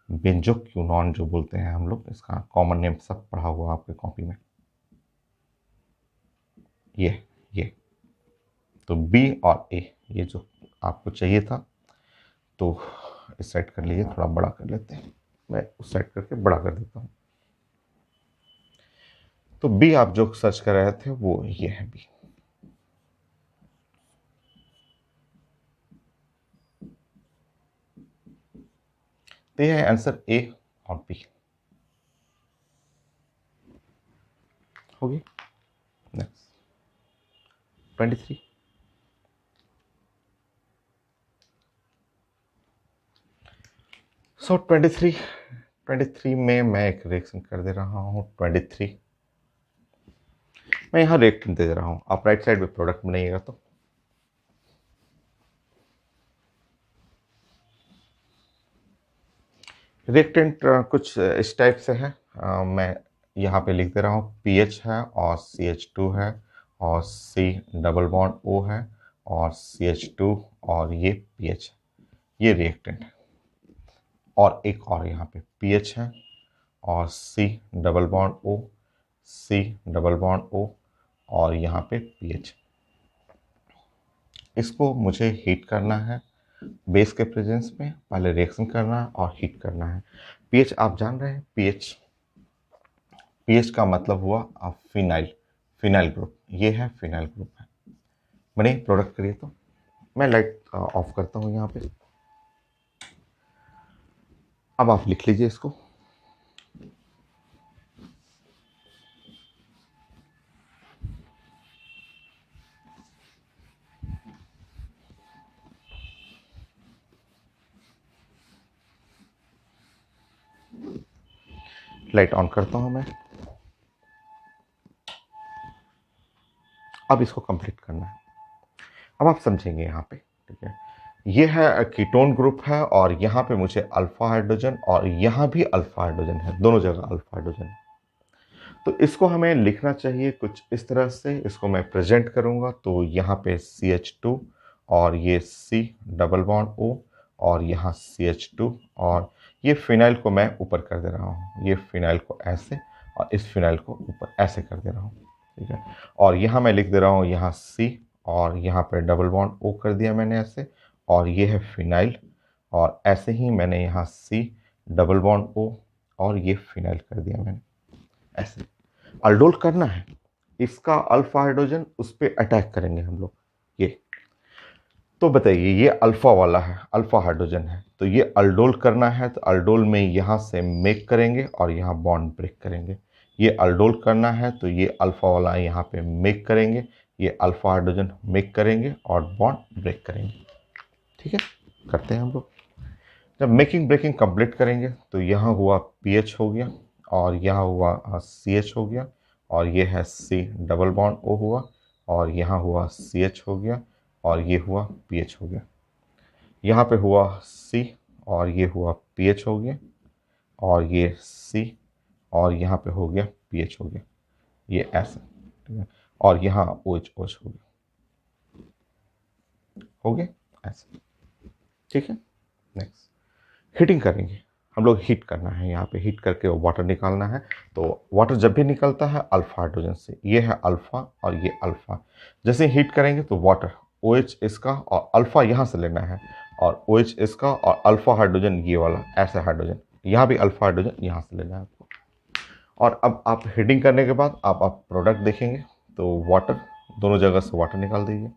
बेंजोक्विनोन जो बोलते हैं हम लोग, इसका कॉमन नेम सब पढ़ा हुआ आपके कॉपी में, ये तो बी और ए ये जो आपको चाहिए था। तो इस साइड कर लीजिए, थोड़ा बड़ा कर लेते हैं, मैं उस साइड करके बड़ा कर देता हूँ। तो बी आप जो सर्च कर रहे थे वो ये है बी। तो ये है आंसर, ए और बी होगी। नेक्स्ट 23। सो 23 में मैं एक रिएक्शन कर दे रहा हूँ। 23 मैं यहाँ रिएक्टेंट दे रहा हूँ, आप राइट साइड में प्रोडक्ट बनाइएगा। तो रिएक्टेंट कुछ इस टाइप से है। मैं यहाँ पे लिख दे रहा हूँ, PH है और CH2 है और C डबल बॉन्ड O है और CH2 और ये PH है, ये रिएक्टेंट है। और एक और यहाँ पे PH है और C double bond O, C double bond O और यहाँ पे PH। इसको मुझे हीट करना है बेस के प्रेजेंस में, पहले रिएक्शन करना है और हीट करना है। पीएच आप जान रहे हैं, पीएच का मतलब हुआ फिनाइल ग्रुप, ये है फिनाइल ग्रुप है। बने प्रोडक्ट करिए। तो मैं लाइट ऑफ करता हूँ यहाँ पे। अब आप लिख लीजिए इसको। लाइट ऑन करता हूँ मैं। अब इसको कंप्लीट करना है। अब आप समझेंगे यहाँ पे, ठीक है। ये है कीटोन ग्रुप है और यहाँ पे मुझे अल्फा हाइड्रोजन और यहाँ भी अल्फा हाइड्रोजन है, दोनों जगह अल्फा हाइड्रोजन है। तो इसको हमें लिखना चाहिए कुछ इस तरह से। इसको मैं प्रेजेंट करूँगा तो यहाँ पे CH2 और ये C डबल बॉन्ड O और यहाँ CH2 और ये फिनाइल को मैं ऊपर कर दे रहा हूँ, ये फिनाइल को ऐसे और इस फिनाइल को ऊपर ऐसे कर दे रहा हूँ, ठीक है। और यहाँ मैं लिख दे रहा हूँ यहाँ C और यहाँ पे डबल बॉन्ड O कर दिया मैंने ऐसे, और ये है फिनाइल। और ऐसे ही मैंने यहाँ C डबल बॉन्ड O और ये फिनाइल कर दिया मैंने ऐसे। अल्डोल करना है, इसका अल्फा हाइड्रोजन उस पर अटैक करेंगे हम लोग। ये तो बताइए, ये अल्फा वाला है, अल्फा हाइड्रोजन है, तो ये अल्डोल करना है तो अल्डोल में यहाँ से मेक करेंगे और यहाँ बॉन्ड ब्रेक करेंगे। ये अल्डोल करना है तो ये अल्फा वाला यहाँ पे मेक करेंगे, ये अल्फा हाइड्रोजन मेक करेंगे और बॉन्ड ब्रेक करेंगे, ठीक है। करते हैं हम लोग। जब मेकिंग ब्रेकिंग कंप्लीट करेंगे तो यहाँ हुआ PH हो गया और यहाँ हुआ CH हो गया और ये है C डबल बॉन्ड O हुआ और यहाँ हुआ CH हो गया और ये हुआ PH हो गया। यहाँ पे हुआ C और ये हुआ PH हो गया और ये C और यहाँ पे हो गया PH हो गया, ये ऐसा, ठीक है। और यहाँ OH हो गया ऐसा, ठीक है। नेक्स्ट हीटिंग करेंगे। हम लोग हीट करना है, यहाँ पे हीट करके वाटर निकालना है। तो वाटर जब भी निकलता है अल्फा हाइड्रोजन से, ये है अल्फा और ये अल्फा। जैसे हीट करेंगे तो वाटर OH इसका और अल्फा यहाँ से लेना है, और OH इसका और अल्फा हाइड्रोजन ये वाला, ऐसे हाइड्रोजन यहाँ भी अल्फा हाइड्रोजन यहाँ से लेना है आपको। और अब आप हीटिंग करने के बाद आप प्रोडक्ट देखेंगे तो वाटर, दोनों जगह से वाटर निकाल दीजिए,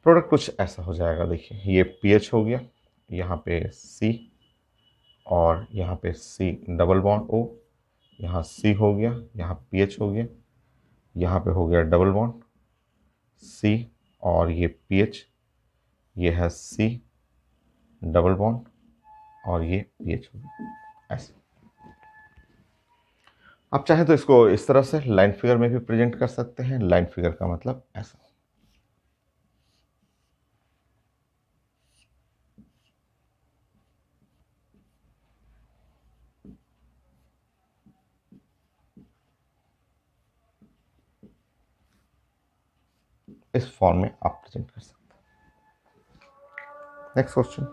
प्रोडक्ट कुछ ऐसा हो जाएगा। देखिए ये pH हो गया, यहाँ पे C और यहाँ पे C डबल बॉन्ड O, यहाँ C हो गया, यहाँ pH हो गया, यहाँ पे हो गया डबल बॉन्ड C और ये pH, ये है C डबल बॉन्ड और ये pH हो गया ऐसे। आप चाहें तो इसको इस तरह से लाइन फिगर में भी प्रेजेंट कर सकते हैं। लाइन फिगर का मतलब ऐसा। इस फॉर्म में आप प्रेजेंट कर सकते हैं। Next question,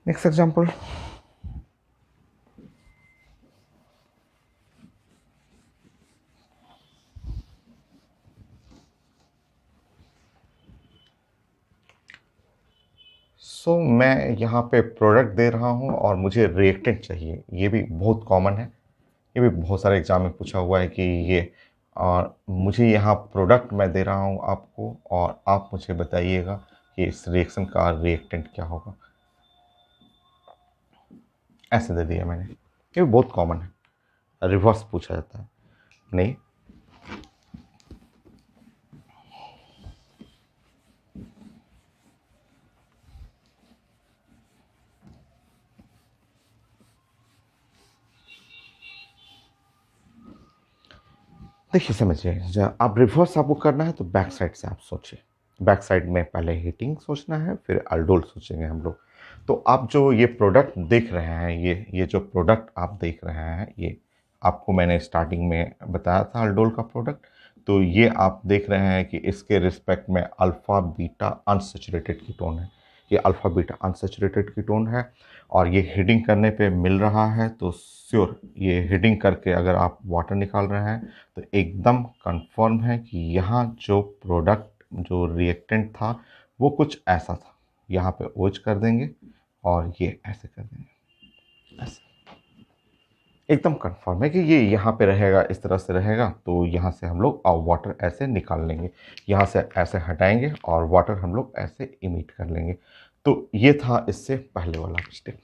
next example. मैं यहाँ पे प्रोडक्ट दे रहा हूँ और मुझे रिएक्टेंट चाहिए। ये भी बहुत कॉमन है, ये भी बहुत सारे एग्जाम में पूछा हुआ है कि ये, और मुझे यहाँ प्रोडक्ट मैं दे रहा हूँ आपको और आप मुझे बताइएगा कि इस रिएक्शन का रिएक्टेंट क्या होगा। ऐसे दे दिया मैंने, ये भी बहुत कॉमन है, रिवर्स पूछा जाता है। नहीं, देखिए समझिए, जब आप रिवर्स आपको करना है तो बैक साइड से आप सोचिए। बैक साइड में पहले हीटिंग सोचना है, फिर अल्डोल सोचेंगे हम लोग। तो आप जो ये प्रोडक्ट देख रहे हैं, ये जो प्रोडक्ट आप देख रहे हैं, ये आपको मैंने स्टार्टिंग में बताया था अल्डोल का प्रोडक्ट। तो ये आप देख रहे हैं कि इसके रिस्पेक्ट में अल्फ़ा बीटा अनसेचुरेटेड कीटोन है। ये अल्फ़ा बीटा अनसेचुरेटेड कीटोन है और ये हीटिंग करने पे मिल रहा है। तो श्योर ये हीटिंग करके अगर आप वाटर निकाल रहे हैं तो एकदम कंफर्म है कि यहाँ जो प्रोडक्ट, जो रिएक्टेंट था वो कुछ ऐसा था। यहाँ पे OH कर देंगे और ये ऐसे कर देंगे, ऐसे एकदम कंफर्म है कि ये यहाँ पे रहेगा, इस तरह से रहेगा। तो यहाँ से हम लोग वाटर ऐसे निकाल लेंगे, यहाँ से ऐसे हटाएंगे और वाटर हम लोग ऐसे इमिट कर लेंगे। तो ये था इससे पहले वाला स्टेप।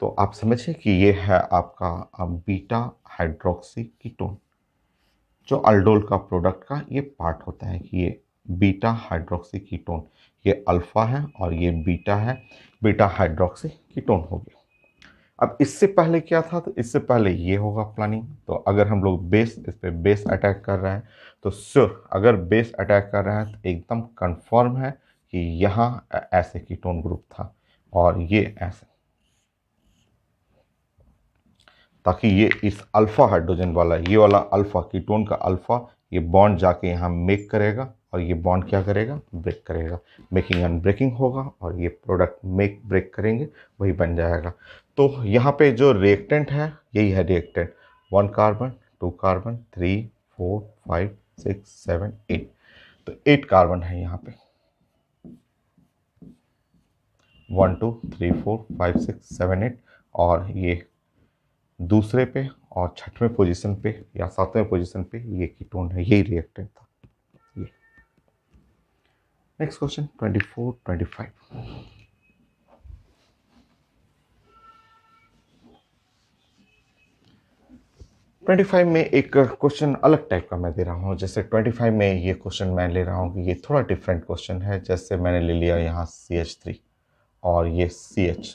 तो आप समझिए कि ये है आपका बीटा हाइड्रोक्सी कीटोन, जो अल्डोल का प्रोडक्ट का ये पार्ट होता है कि ये बीटा हाइड्रोक्सी कीटोन, ये अल्फा है और ये बीटा है, बीटा हाइड्रोक्सी कीटोन हो गया। अब इससे पहले क्या था, तो इससे पहले ये होगा प्लानिंग। तो अगर हम लोग बेस, इस पे बेस अटैक कर रहे हैं तो श्योर, अगर बेस अटैक कर रहे हैं तो एकदम कंफर्म है कि यहाँ ऐसे कीटोन ग्रुप था और ये ऐसे, ताकि ये इस अल्फा हाइड्रोजन वाला, ये वाला अल्फा कीटोन का अल्फा, ये बॉन्ड जाके यहाँ मेक करेगा और ये बॉन्ड क्या करेगा, ब्रेक करेगा। मेकिंग एंड ब्रेकिंग होगा और ये प्रोडक्ट मेक ब्रेक करेंगे, वही बन जाएगा। तो यहाँ पे जो रिएक्टेंट है यही है रिएक्टेंट, 1 कार्बन, 2 कार्बन, 3, 4, 5, 6, 7, 8। तो 8 कार्बन है यहाँ पे, 1 2 3 4 5 6 7 8। और ये दूसरे पे और छठवें पोजीशन पे या सातवें पोजीशन पे ये कीटोन है, यही रिएक्टेंट था ये। Next question 24 25। 25 में एक क्वेश्चन अलग टाइप का मैं दे रहा हूँ। जैसे 25 में ये क्वेश्चन मैं ले रहा हूँ कि ये थोड़ा डिफरेंट क्वेश्चन है। जैसे मैंने ले लिया यहाँ CH3 और ये CH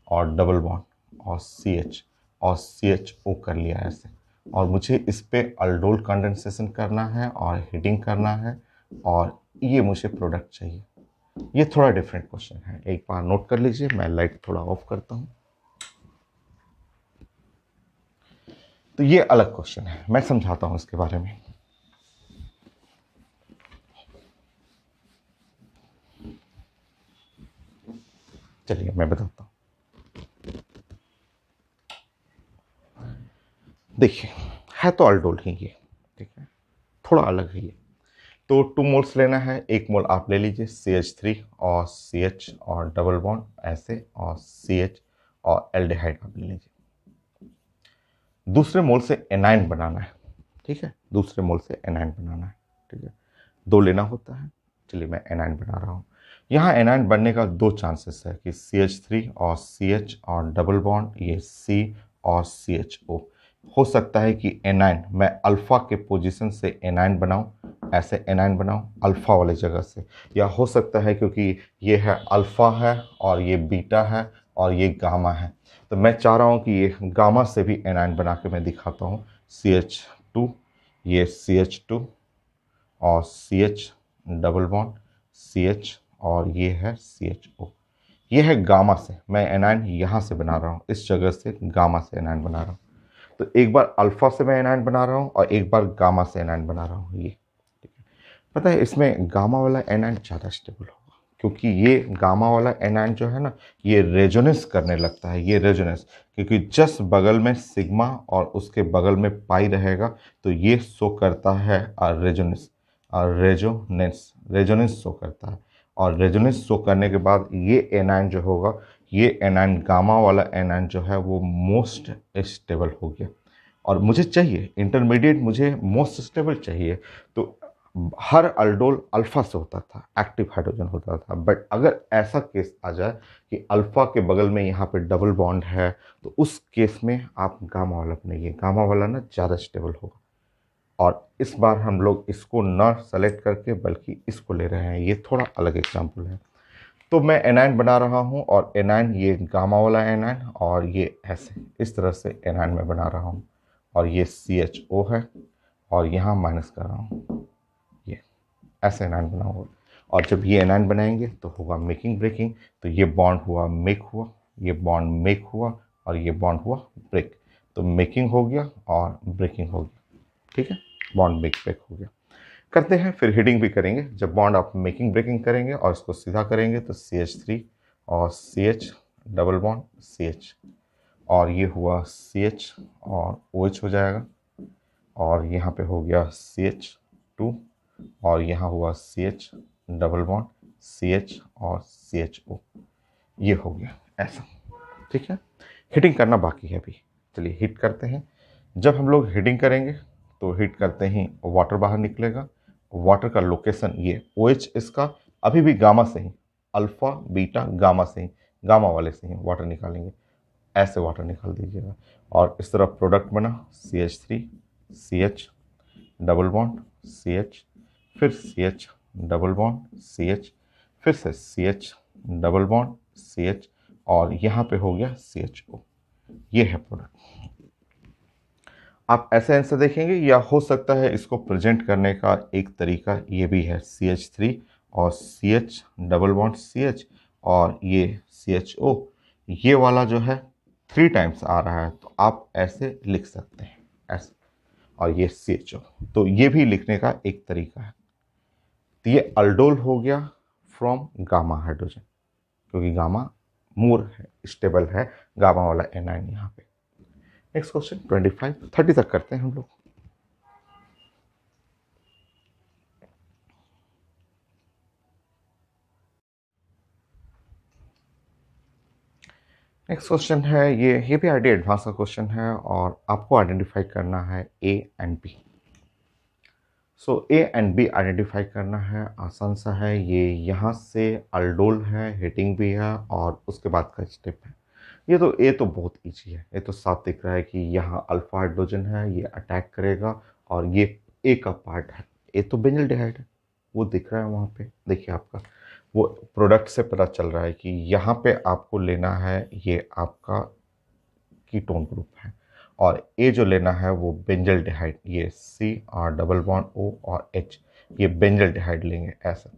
और डबल बॉन्ड और CH और CHO कर लिया ऐसे, और मुझे इस पे अल्डोल कंडेंसेशन करना है और हीटिंग करना है और ये मुझे प्रोडक्ट चाहिए। ये थोड़ा डिफरेंट क्वेश्चन है, एक बार नोट कर लीजिए। मैं लाइट थोड़ा ऑफ करता हूँ। तो ये अलग क्वेश्चन है, मैं समझाता हूं इसके बारे में। चलिए मैं बताता हूं। देखिए, है तो अल्डोल ही ये, ठीक है, थोड़ा अलग है ये। तो 2 मोल्स लेना है, 1 मोल आप ले लीजिए CH3 और CH और डबल बॉन्ड ऐसे, और CH और एल्डिहाइड आप ले लीजिए। दूसरे मोल से एनाइन बनाना है, ठीक है, दूसरे मोल से एनाइन बनाना है, ठीक है, 2 लेना होता है। चलिए मैं एनाइन बना रहा हूँ। यहाँ एनाइन बनने का 2 चांसेस है कि CH3 और CH और डबल बॉन्ड ये C और CHO। हो सकता है कि एनाइन मैं अल्फा के पोजीशन से एनाइन बनाऊं, ऐसे एनाइन बनाऊं अल्फा वाली जगह से, या हो सकता है क्योंकि ये है अल्फा है और ये बीटा है और ये गामा है, तो मैं चाह रहा हूं कि ये गामा से भी एनाइन बना के मैं दिखाता हूं। CH2, ये CH2 और CH डबल बॉन्ड CH और ये है CHO। ये है गामा से, मैं एनाइन यहाँ से बना रहा हूँ, इस जगह से गामा से एनाइन बना रहा हूँ। तो एक बार अल्फा से मैं एनाइन बना रहा हूँ और एक बार गामा से एनाइन बना रहा हूँ। ये ठीक है, पता है इसमें गामा वाला एनाइन ज़्यादा स्टेबल होगा, क्योंकि ये गामा वाला एनाइन जो है ना, ये रेजोनेंस करने लगता है। ये रेजोनेंस, क्योंकि जस्ट बगल में सिग्मा और उसके बगल में पाई रहेगा, तो ये शो करता है रेजोनेंस, और रेजोनेंस शो करता है। और रेजोनेंस शो करने के बाद ये एनाइन जो होगा, ये एनाइन गामा वाला एनाइन जो है वो मोस्ट स्टेबल हो गया। और मुझे चाहिए इंटरमीडिएट, मुझे मोस्ट स्टेबल चाहिए। तो हर अल्डोल अल्फा से होता था, एक्टिव हाइड्रोजन होता था, बट अगर ऐसा केस आ जाए कि अल्फा के बगल में यहाँ पे डबल बॉन्ड है, तो उस केस में आप गामा वाला बनाइए, गामा वाला ना ज़्यादा स्टेबल होगा। और इस बार हम लोग इसको न सेलेक्ट करके बल्कि इसको ले रहे हैं, ये थोड़ा अलग एग्जाम्पल है। तो मैं एनाइन बना रहा हूँ, और एनाइन ये गामा वाला एनाइन, और ये ऐसे इस तरह से एनाइन में बना रहा हूँ, और ये CHO है और यहाँ माइनस कर रहा हूँ, ये ऐसे एनाइन बनाऊंगा। और जब ये एनाइन बनाएंगे तो होगा मेकिंग ब्रेकिंग, तो ये बॉन्ड हुआ मेक हुआ, ये बॉन्ड मेक हुआ, और ये बॉन्ड हुआ ब्रेक। तो मेकिंग हो गया और ब्रेकिंग हो गया, ठीक है, बॉन्ड मेक ब्रेक हो गया। करते हैं, फिर हीटिंग भी करेंगे। जब बॉन्ड आप मेकिंग ब्रेकिंग करेंगे और इसको सीधा करेंगे तो CH3 और CH डबल बॉन्ड CH, और ये हुआ CH और OH हो जाएगा, और यहाँ पे हो गया CH2, और यहाँ हुआ CH डबल बॉन्ड CH और CHO, ये हो गया ऐसा, ठीक है। हीटिंग करना बाकी है अभी, चलिए हीट करते हैं। जब हम लोग हीटिंग करेंगे तो हीट करते ही वाटर बाहर निकलेगा। वाटर का लोकेशन ये OH इसका अभी भी गामा से ही, अल्फा बीटा गामा से ही, गामा वाले से ही वाटर निकालेंगे, ऐसे वाटर निकाल दीजिएगा। और इस तरह प्रोडक्ट बना CH3 CH double bond CH, फिर CH डबल बॉन्ड CH, फिर से CH डबल बॉन्ड CH, और यहाँ पे हो गया CHO। ये है प्रोडक्ट। आप ऐसे आंसर देखेंगे, या हो सकता है इसको प्रेजेंट करने का एक तरीका ये भी है, CH3 और CH डबल बॉन्ड CH और ये CHO, ये वाला जो है 3 टाइम्स आ रहा है, तो आप ऐसे लिख सकते हैं ऐसे, और ये CHO, तो ये भी लिखने का एक तरीका है। तो ये अल्डोल हो गया फ्रॉम गामा हाइड्रोजन, क्योंकि गामा मोर है, स्टेबल है, गामा वाला एनाइन यहाँ पे। नेक्स्ट क्वेश्चन 25 30 तक करते हैं हम लोग। नेक्स्ट क्वेश्चन है ये भी आईडी एडवांस का क्वेश्चन है, और आपको आइडेंटिफाई करना है A and B। So A and B identify करना है, आसान सा है। ये यहाँ से अल्डोल है, हीटिंग भी है, और उसके बाद का स्टेप है। ये तो A तो बहुत इजी है, ये तो साफ दिख रहा है कि यहाँ अल्फा हाइड्रोजन है, ये अटैक करेगा, और ये A का पार्ट है। A तो बेंजल्डिहाइड है, वो दिख रहा है वहाँ पे, देखिए आपका वो प्रोडक्ट से पता चल रहा है कि यहाँ पे आपको लेना है, ये आपका कीटोन ग्रुप है, और ए जो लेना है वो बेंजल्डिहाइड, ये C और डबल बॉन्ड O और H, ये बेंजल्डिहाइड लेंगे ऐसा।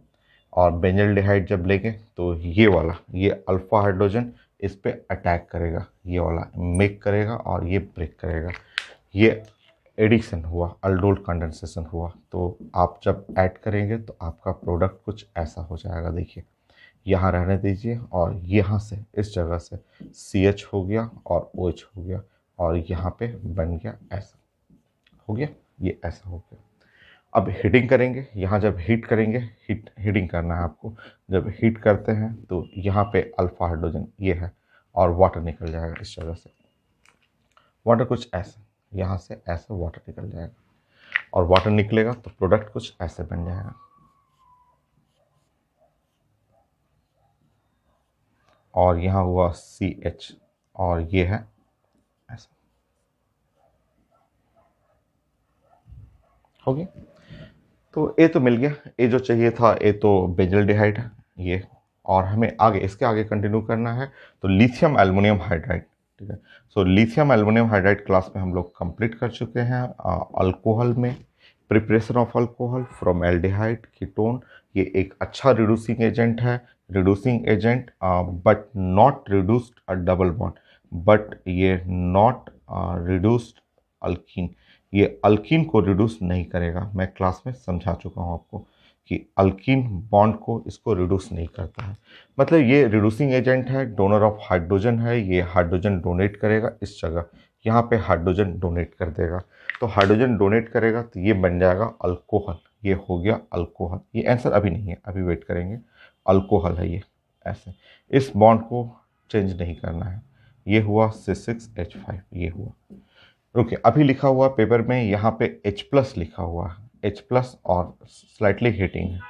और बेंजल्डिहाइड जब लेंगे तो ये वाला, ये अल्फा हाइड्रोजन इस पे अटैक करेगा, ये वाला मेक करेगा और ये ब्रेक करेगा। ये एडिशन हुआ, अल्डोल कंडेंसेशन हुआ। तो आप जब ऐड करेंगे तो आपका प्रोडक्ट कुछ ऐसा हो जाएगा। देखिए यहाँ रहने दीजिए, और यहाँ से इस जगह से CH हो गया और OH हो गया, और यहाँ पे बन गया ऐसा हो गया, ये ऐसा हो गया। अब हीटिंग करेंगे, यहाँ जब हीट करेंगे, हीटिंग करना है आपको। जब हीट करते हैं तो यहाँ पे अल्फा हाइड्रोजन ये है, और वाटर निकल जाएगा इस जगह से। वाटर कुछ ऐसा, यहाँ से ऐसा वाटर निकल जाएगा, और वाटर निकलेगा तो प्रोडक्ट कुछ ऐसे बन जाएगा। और यहाँ हुआ CH, और ये है ऐसा, हो गया। तो ए तो मिल गया, ए जो चाहिए था, ए तो बेंजल्डिहाइड है ये। और हमें आगे इसके आगे कंटिन्यू करना है, तो लिथियम एल्युमिनियम हाइड्राइड। ठीक है, so lithium aluminium hydride class में हम लोग कंप्लीट कर चुके हैं। अल्कोहल में preparation of alcohol from aldehyde ketone, ये एक अच्छा रिड्यूसिंग एजेंट है। Reducing agent but not reduced a double bond, but ये नॉट रिड्यूस्ड अल्कीन, ये अल्कीन को रिड्यूस नहीं करेगा। मैं क्लास में समझा चुका हूँ आपको कि अल्कीन बॉन्ड को इसको रिड्यूस नहीं करता है। मतलब ये रिड्यूसिंग एजेंट है, डोनर ऑफ हाइड्रोजन है, ये हाइड्रोजन डोनेट करेगा इस जगह, यहाँ पे हाइड्रोजन डोनेट कर देगा। तो हाइड्रोजन डोनेट करेगा तो ये बन जाएगा अल्कोहल, ये हो गया अल्कोहल। ये आंसर अभी नहीं है, अभी वेट करेंगे। अल्कोहल है ये ऐसे, इस बॉन्ड को चेंज नहीं करना है। ये हुआ C6H5, ये हुआ। रुकिए, अभी लिखा हुआ पेपर में यहाँ पे H+ लिखा हुआ है, H+ और स्लाइटली हीटिंग है।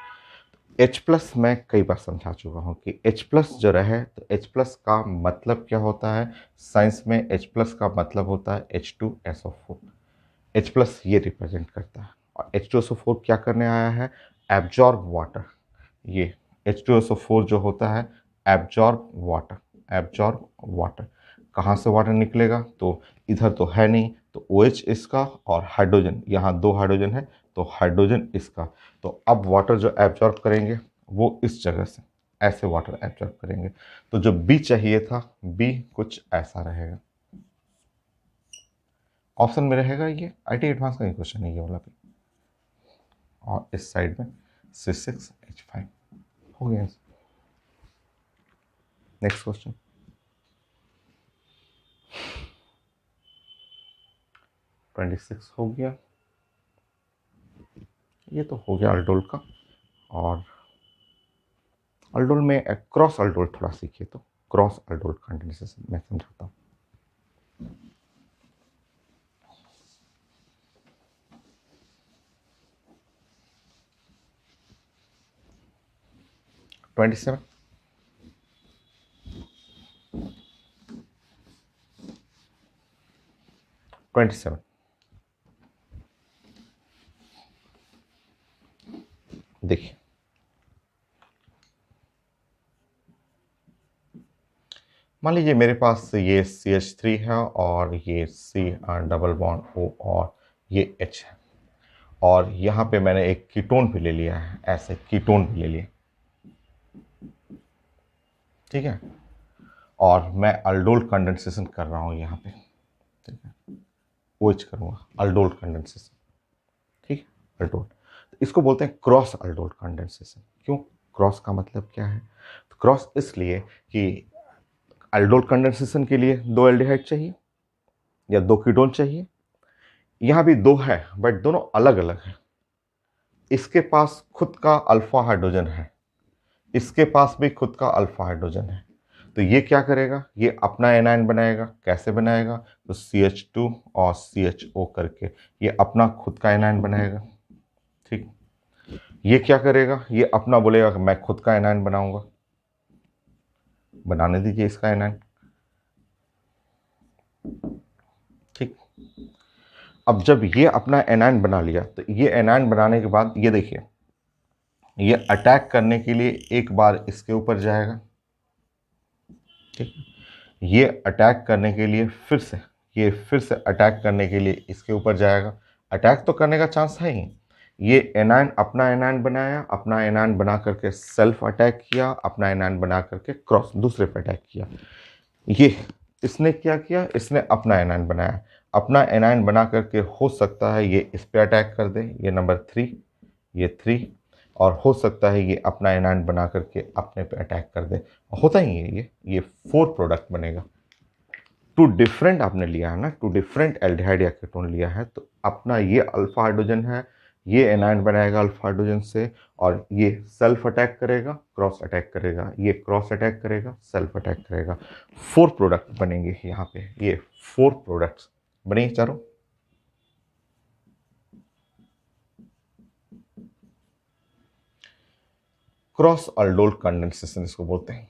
H+ मैं कई बार समझा चुका हूँ कि H+ जो रहे तो H+ का मतलब क्या होता है। साइंस में H+ का मतलब होता है H2SO4। H+ ये रिप्रेजेंट करता है, और H2SO4 क्या करने आया है, एब्जॉर्ब वाटर। ये H2SO4 जो होता है एब्जॉर्ब वाटर, एब्जॉर्ब वाटर। कहाँ से वाटर निकलेगा, तो इधर तो है नहीं, तो OH इसका और हाइड्रोजन, यहाँ 2 हाइड्रोजन है तो हाइड्रोजन इसका। तो अब वाटर जो एब्जॉर्ब करेंगे वो इस जगह से ऐसे वाटर एब्जॉर्ब करेंगे। तो जो B चाहिए था, B कुछ ऐसा रहेगा। ऑप्शन में रहेगा ये, IT एडवांस का क्वेश्चन है ये वाला भी। और इस साइड में C6H5 हो गया। नेक्स्ट क्वेश्चन 26 हो गया। ये तो हो गया अल्डोल का। और अल्डोल में क्रॉस अल्डोल थोड़ा सीखिए, तो क्रॉस अल्डोल कंडेंसेशन मैं समझाता हूँ। ट्वेंटी 27 देखिए, मान लीजिए मेरे पास ये CH3 है, और ये C डबल बॉन्ड O, और ये H है, और यहाँ पे मैंने एक कीटोन भी ले लिया है, ऐसे कीटोन भी ले लिया, ठीक है। और मैं अल्डोल कंडेंसेशन कर रहा हूँ यहाँ पे, ठीक है, OH करूँगा, अल्डोल कंडेंसेशन, ठीक है, अल्डोल। तो इसको बोलते हैं क्रॉस अल्डोल कंडेंसेशन। क्यों क्रॉस का मतलब क्या है, तो क्रॉस इसलिए कि अल्डोल कंडेंसेशन के लिए 2 एल्डिहाइड चाहिए या 2 कीटोन चाहिए। यहाँ भी 2 है बट दोनों अलग अलग हैं। इसके पास खुद का अल्फा हाइड्रोजन है, इसके पास भी खुद का अल्फा हाइड्रोजन है। तो ये क्या करेगा, ये अपना एनायन बनाएगा। कैसे बनाएगा, तो CH2 और CHO करके ये अपना खुद का एनायन बनाएगा, ठीक। ये क्या करेगा, ये अपना बोलेगा कि मैं खुद का एनायन बनाऊंगा, बनाने दीजिए इसका एनायन, ठीक। अब जब ये अपना एनायन बना लिया, तो ये एनायन बनाने के बाद ये देखिए, ये अटैक करने के लिए एक बार इसके ऊपर जाएगा, ठीक। ये अटैक करने के लिए फिर से, ये फिर से अटैक करने के लिए इसके ऊपर जाएगा। अटैक तो करने का चांस है ही। ये एनायन अपना एनायन बनाया, अपना एनायन बना करके सेल्फ अटैक किया, अपना एनायन बना करके क्रॉस दूसरे पे अटैक किया। ये इसने क्या किया, इसने अपना एनायन बनाया। अपना एनायन बना करके हो सकता है ये इस पे अटैक कर दे, ये नंबर 3, ये 3, और हो सकता है ये अपना एनायन बना करके अपने पे अटैक कर दे। होता ही है ये 4 प्रोडक्ट बनेगा। टू डिफरेंट आपने लिया है ना, टू डिफरेंट एल्डिहाइड या कीटोन लिया है, तो अपना ये अल्फा हाइड्रोजन है, ये एनायन बनाएगा अल्फा हाइड्रोजन से, और ये सेल्फ अटैक करेगा, क्रॉस अटैक करेगा, ये क्रॉस अटैक करेगा, सेल्फ अटैक करेगा। 4 प्रोडक्ट बनेंगे यहाँ पे, ये 4 प्रोडक्ट्स बनेंगे चारों। क्रॉस अल्डोल कंडेंसेशन इसको बोलते हैं।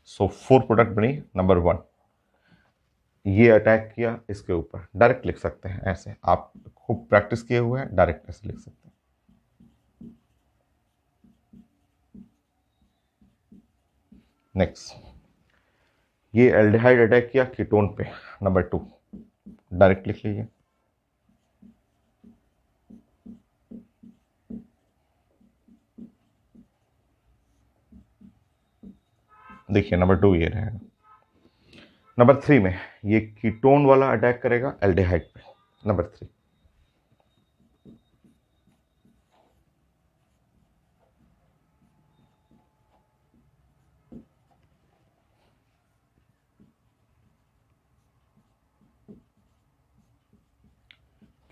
सो 4 प्रोडक्ट बनी। नंबर 1, ये अटैक किया इसके ऊपर, डायरेक्ट लिख सकते हैं ऐसे, आप खूब प्रैक्टिस किए हुए हैं, डायरेक्ट ऐसे लिख सकते हैं। नेक्स्ट, ये एल्डिहाइड अटैक किया कीटोन पे, नंबर 2, डायरेक्ट लिख लीजिए। देखिए नंबर 2 ये रहेगा। नंबर 3 में ये कीटोन वाला अटैक करेगा एल्डिहाइड पे, नंबर 3।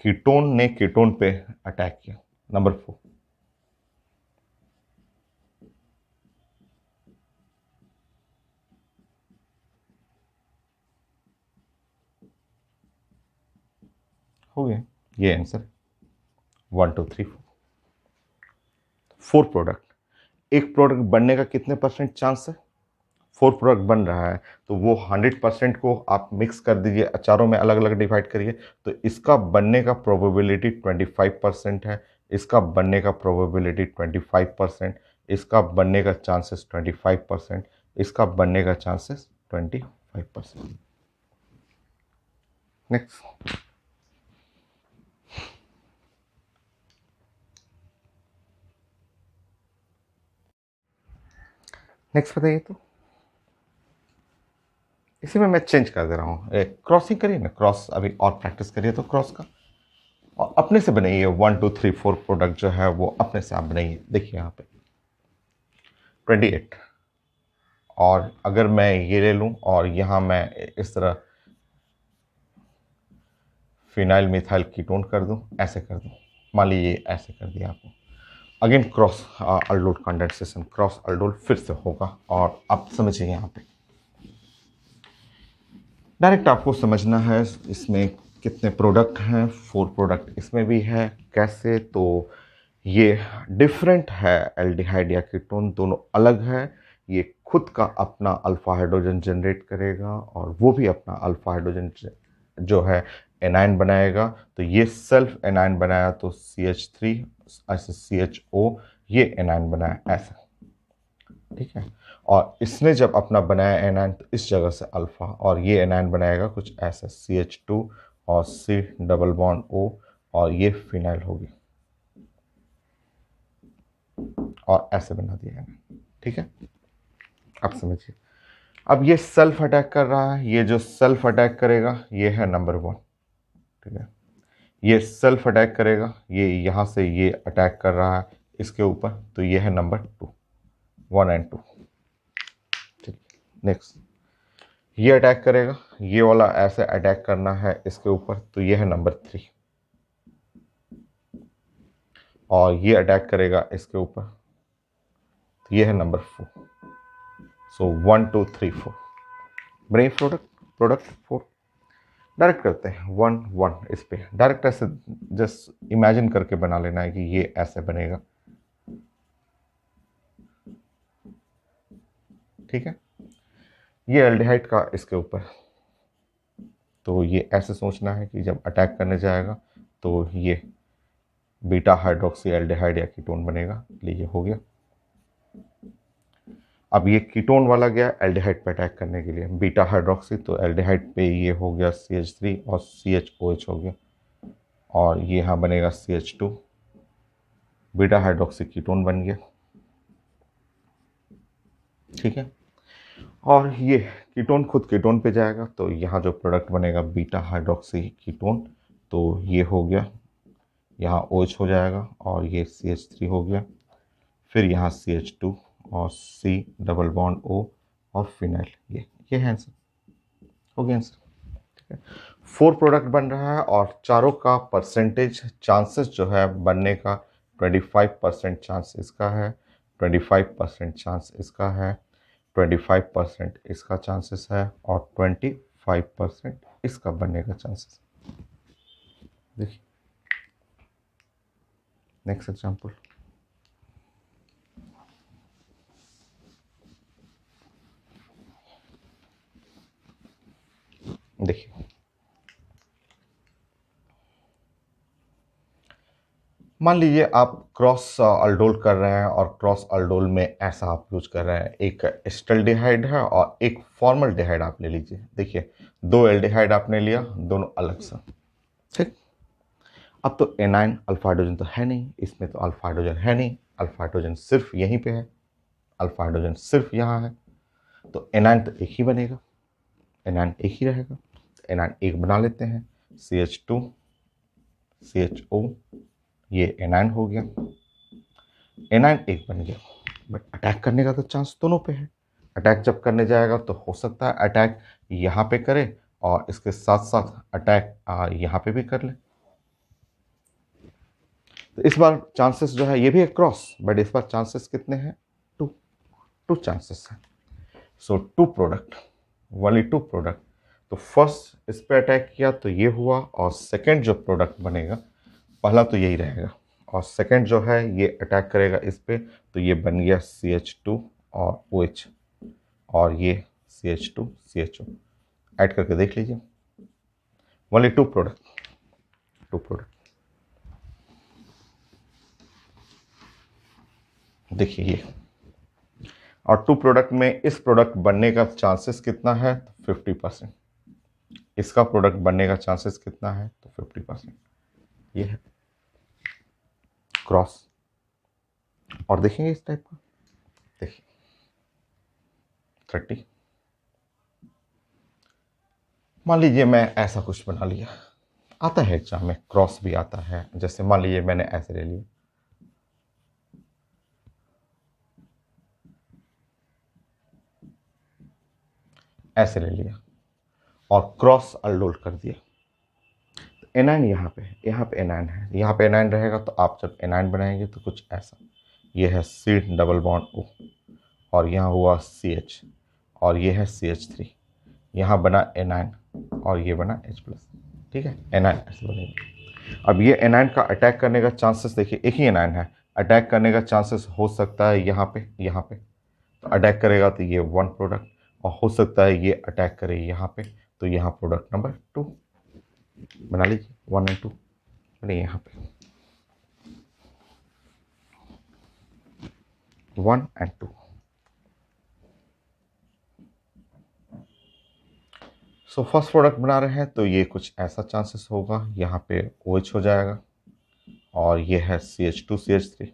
कीटोन ने कीटोन पे अटैक किया, नंबर 4। हो गया ये आंसर, 1 2 3 4 प्रोडक्ट। एक प्रोडक्ट बनने का कितने परसेंट चांस है? 4 प्रोडक्ट बन रहा है, तो वो 100% को आप मिक्स कर दीजिए, चारों में अलग अलग डिवाइड करिए, तो इसका बनने का प्रोबेबिलिटी 25% है, इसका बनने का प्रोबेबिलिटी 25%, इसका बनने का चांसेस 25%, इसका बनने का चांसेस 25%। नेक्स्ट, नेक्स्ट बताइए। तो इसी में मैं चेंज कर दे रहा हूँ, क्रॉसिंग करिए ना, क्रॉस अभी और प्रैक्टिस करिए तो क्रॉस का, और अपने से बनाइए 1 2 3 4 प्रोडक्ट जो है वो अपने से आप बनाइए। देखिए यहाँ पे 28, और अगर मैं ये ले लूँ और यहाँ मैं इस तरह फिनाइल मिथाइल कीटोन कर दूँ, ऐसे कर दूँ, मान लीजिए ऐसे कर दिया आपको, again cross aldol condensation, cross aldol फिर से होगा। और आप समझिए यहाँ पे डायरेक्ट आपको समझना है इसमें कितने प्रोडक्ट हैं, 4 प्रोडक्ट इसमें भी है, कैसे, तो ये डिफरेंट है, एल्डिहाइड या कीटोन दोनों अलग है, ये खुद का अपना अल्फा हाइड्रोजन जनरेट करेगा और वो भी अपना अल्फा हाइड्रोजन जो है एनायन बनाएगा, तो ये सेल्फ एनायन बनाया तो CH3 ऐसे CHO, ये एनायन बनाया ऐसा, ठीक है। और इसने जब अपना बनाया एनायन तो इस जगह से अल्फा, और ये एनायन बनाएगा कुछ ऐसा CH2 और C डबल बॉन्ड O, और ये फिनाइल होगी, और ऐसे बना दिया है, ठीक है। अब समझिए, अब ये सेल्फ अटैक कर रहा है, ये जो सेल्फ अटैक करेगा ये है नंबर 1, ठीक है। ये सेल्फ अटैक करेगा, ये यहाँ से ये अटैक कर रहा है इसके ऊपर, तो ये है नंबर 2, 1 and 2, ठीक। नेक्स्ट, ये अटैक करेगा, ये वाला ऐसे अटैक करना है इसके ऊपर, तो ये है नंबर 3, और ये अटैक करेगा इसके ऊपर, तो ये है नंबर 4। सो 1 2 3 4 बने प्रोडक्ट 4। डायरेक्ट करते हैं 1 1, इस पे डायरेक्ट ऐसे जस्ट इमेजिन करके बना लेना है कि ये ऐसे बनेगा, ठीक है। ये एल्डिहाइड का इसके ऊपर, तो ये ऐसे सोचना है कि जब अटैक करने जाएगा तो ये बीटा हाइड्रोक्सी एल्डिहाइड या कीटोन बनेगा, लीजिए हो गया। अब ये कीटोन वाला गया एल्डिहाइड पे अटैक करने के लिए, बीटा हाइड्रोक्सी, तो एल्डिहाइड पे ये हो गया CH3 और CHOH हो गया, और ये यहाँ बनेगा CH2, बीटा हाइड्रोक्सी कीटोन बन गया, ठीक है। और ये कीटोन खुद कीटोन पे जाएगा तो यहाँ जो प्रोडक्ट बनेगा बीटा हाइड्रोक्सी कीटोन, तो ये हो गया, यहाँ OH हो जाएगा और ये CH3 हो गया, फिर यहाँ CH2 और C डबल बॉन्ड O और फिनाइल, ये है आंसर, हो गया आंसर, ठीक है। 4 प्रोडक्ट बन रहा है और चारों का परसेंटेज चांसेस जो है बनने का 25% चांस इसका है, 25% चांस इसका है, 25% इसका चांसेस है और 25% इसका बनने का चांसेस। देखिए नेक्स्ट एग्जांपल, देखिए मान लीजिए आप क्रॉस अल्डोल कर रहे हैं और क्रॉस अल्डोल में ऐसा आप यूज कर रहे हैं, एक एस्टल्डिहाइड है और एक फॉर्मल्डिहाइड आप ले लीजिए। देखिए 2 एल्डिहाइड आपने लिया, दोनों अलग सा, ठीक। अब तो एनाइन अल्फा हाइड्रोजन तो है नहीं, इसमें तो अल्फा हाइड्रोजन है नहीं, अल्फा हाइड्रोजन सिर्फ यहीं पे है, अल्फा हाइड्रोजन सिर्फ यहाँ है, तो एनाइन तो एक ही बनेगा, एनाइन एक ही रहेगा, एनाइन एक बना लेते हैं, CH2 CHO, ये एनाइन हो गया, एनाइन एक बन गया। बट अटैक करने का तो चांस दोनों पे है, अटैक जब करने जाएगा तो हो सकता है अटैक यहाँ पे करे और इसके साथ साथ अटैक यहाँ पे भी कर ले। तो इस बार चांसेस जो है, ये भी है क्रॉस, बट इस बार चांसेस कितने हैं, 2 चांसेस हैं। सो 2 प्रोडक्ट, ओनली 2 प्रोडक्ट। तो फर्स्ट इस पे अटैक किया तो ये हुआ, और सेकंड जो प्रोडक्ट बनेगा, पहला तो यही रहेगा और सेकंड जो है ये अटैक करेगा इस पे, तो ये बन गया CH2 और OH और ये CH2 CHO। ऐड करके देख लीजिए, ओनली 2 प्रोडक्ट, 2 प्रोडक्ट। देखिए ये, और 2 प्रोडक्ट में इस प्रोडक्ट बनने का चांसेस कितना है, 50%। इसका प्रोडक्ट बनने का चांसेस कितना है, तो 50%। ये है क्रॉस। और देखेंगे इस टाइप का, देखिए 30। मान लीजिए मैं ऐसा कुछ बना लिया, आता है एग्जाम में, क्रॉस भी आता है। जैसे मान लीजिए मैंने ऐसे ले लिया, ऐसे ले लिया और क्रॉस अल्डोल कर दिया। एनाइन यहाँ पे है, यहाँ पे एनाइन है, यहाँ पे एनाइन रहेगा, तो आप जब एनाइन बनाएंगे तो कुछ ऐसा, ये है C डबल बॉन्ड O और यहाँ हुआ CH और ये है CH3, यहाँ बना एनाइन और ये बना H+, ठीक है। एनाइन ऐसे बनेगा। अब ये एनाइन का अटैक करने का चांसेस देखिए, एक ही एनाइन है, अटैक करने का चांसेस हो सकता है यहाँ पे, यहाँ पे तो अटैक करेगा तो ये 1 प्रोडक्ट, और हो सकता है ये अटैक करे यहाँ पे, तो यहाँ प्रोडक्ट नंबर 2 बना लीजिए, 1 और 2 बने यहाँ पे, 1 और 2। सो फर्स्ट प्रोडक्ट बना रहे हैं तो ये कुछ ऐसा चांसेस होगा, यहाँ पे OH हो जाएगा और ये है CH2 CH3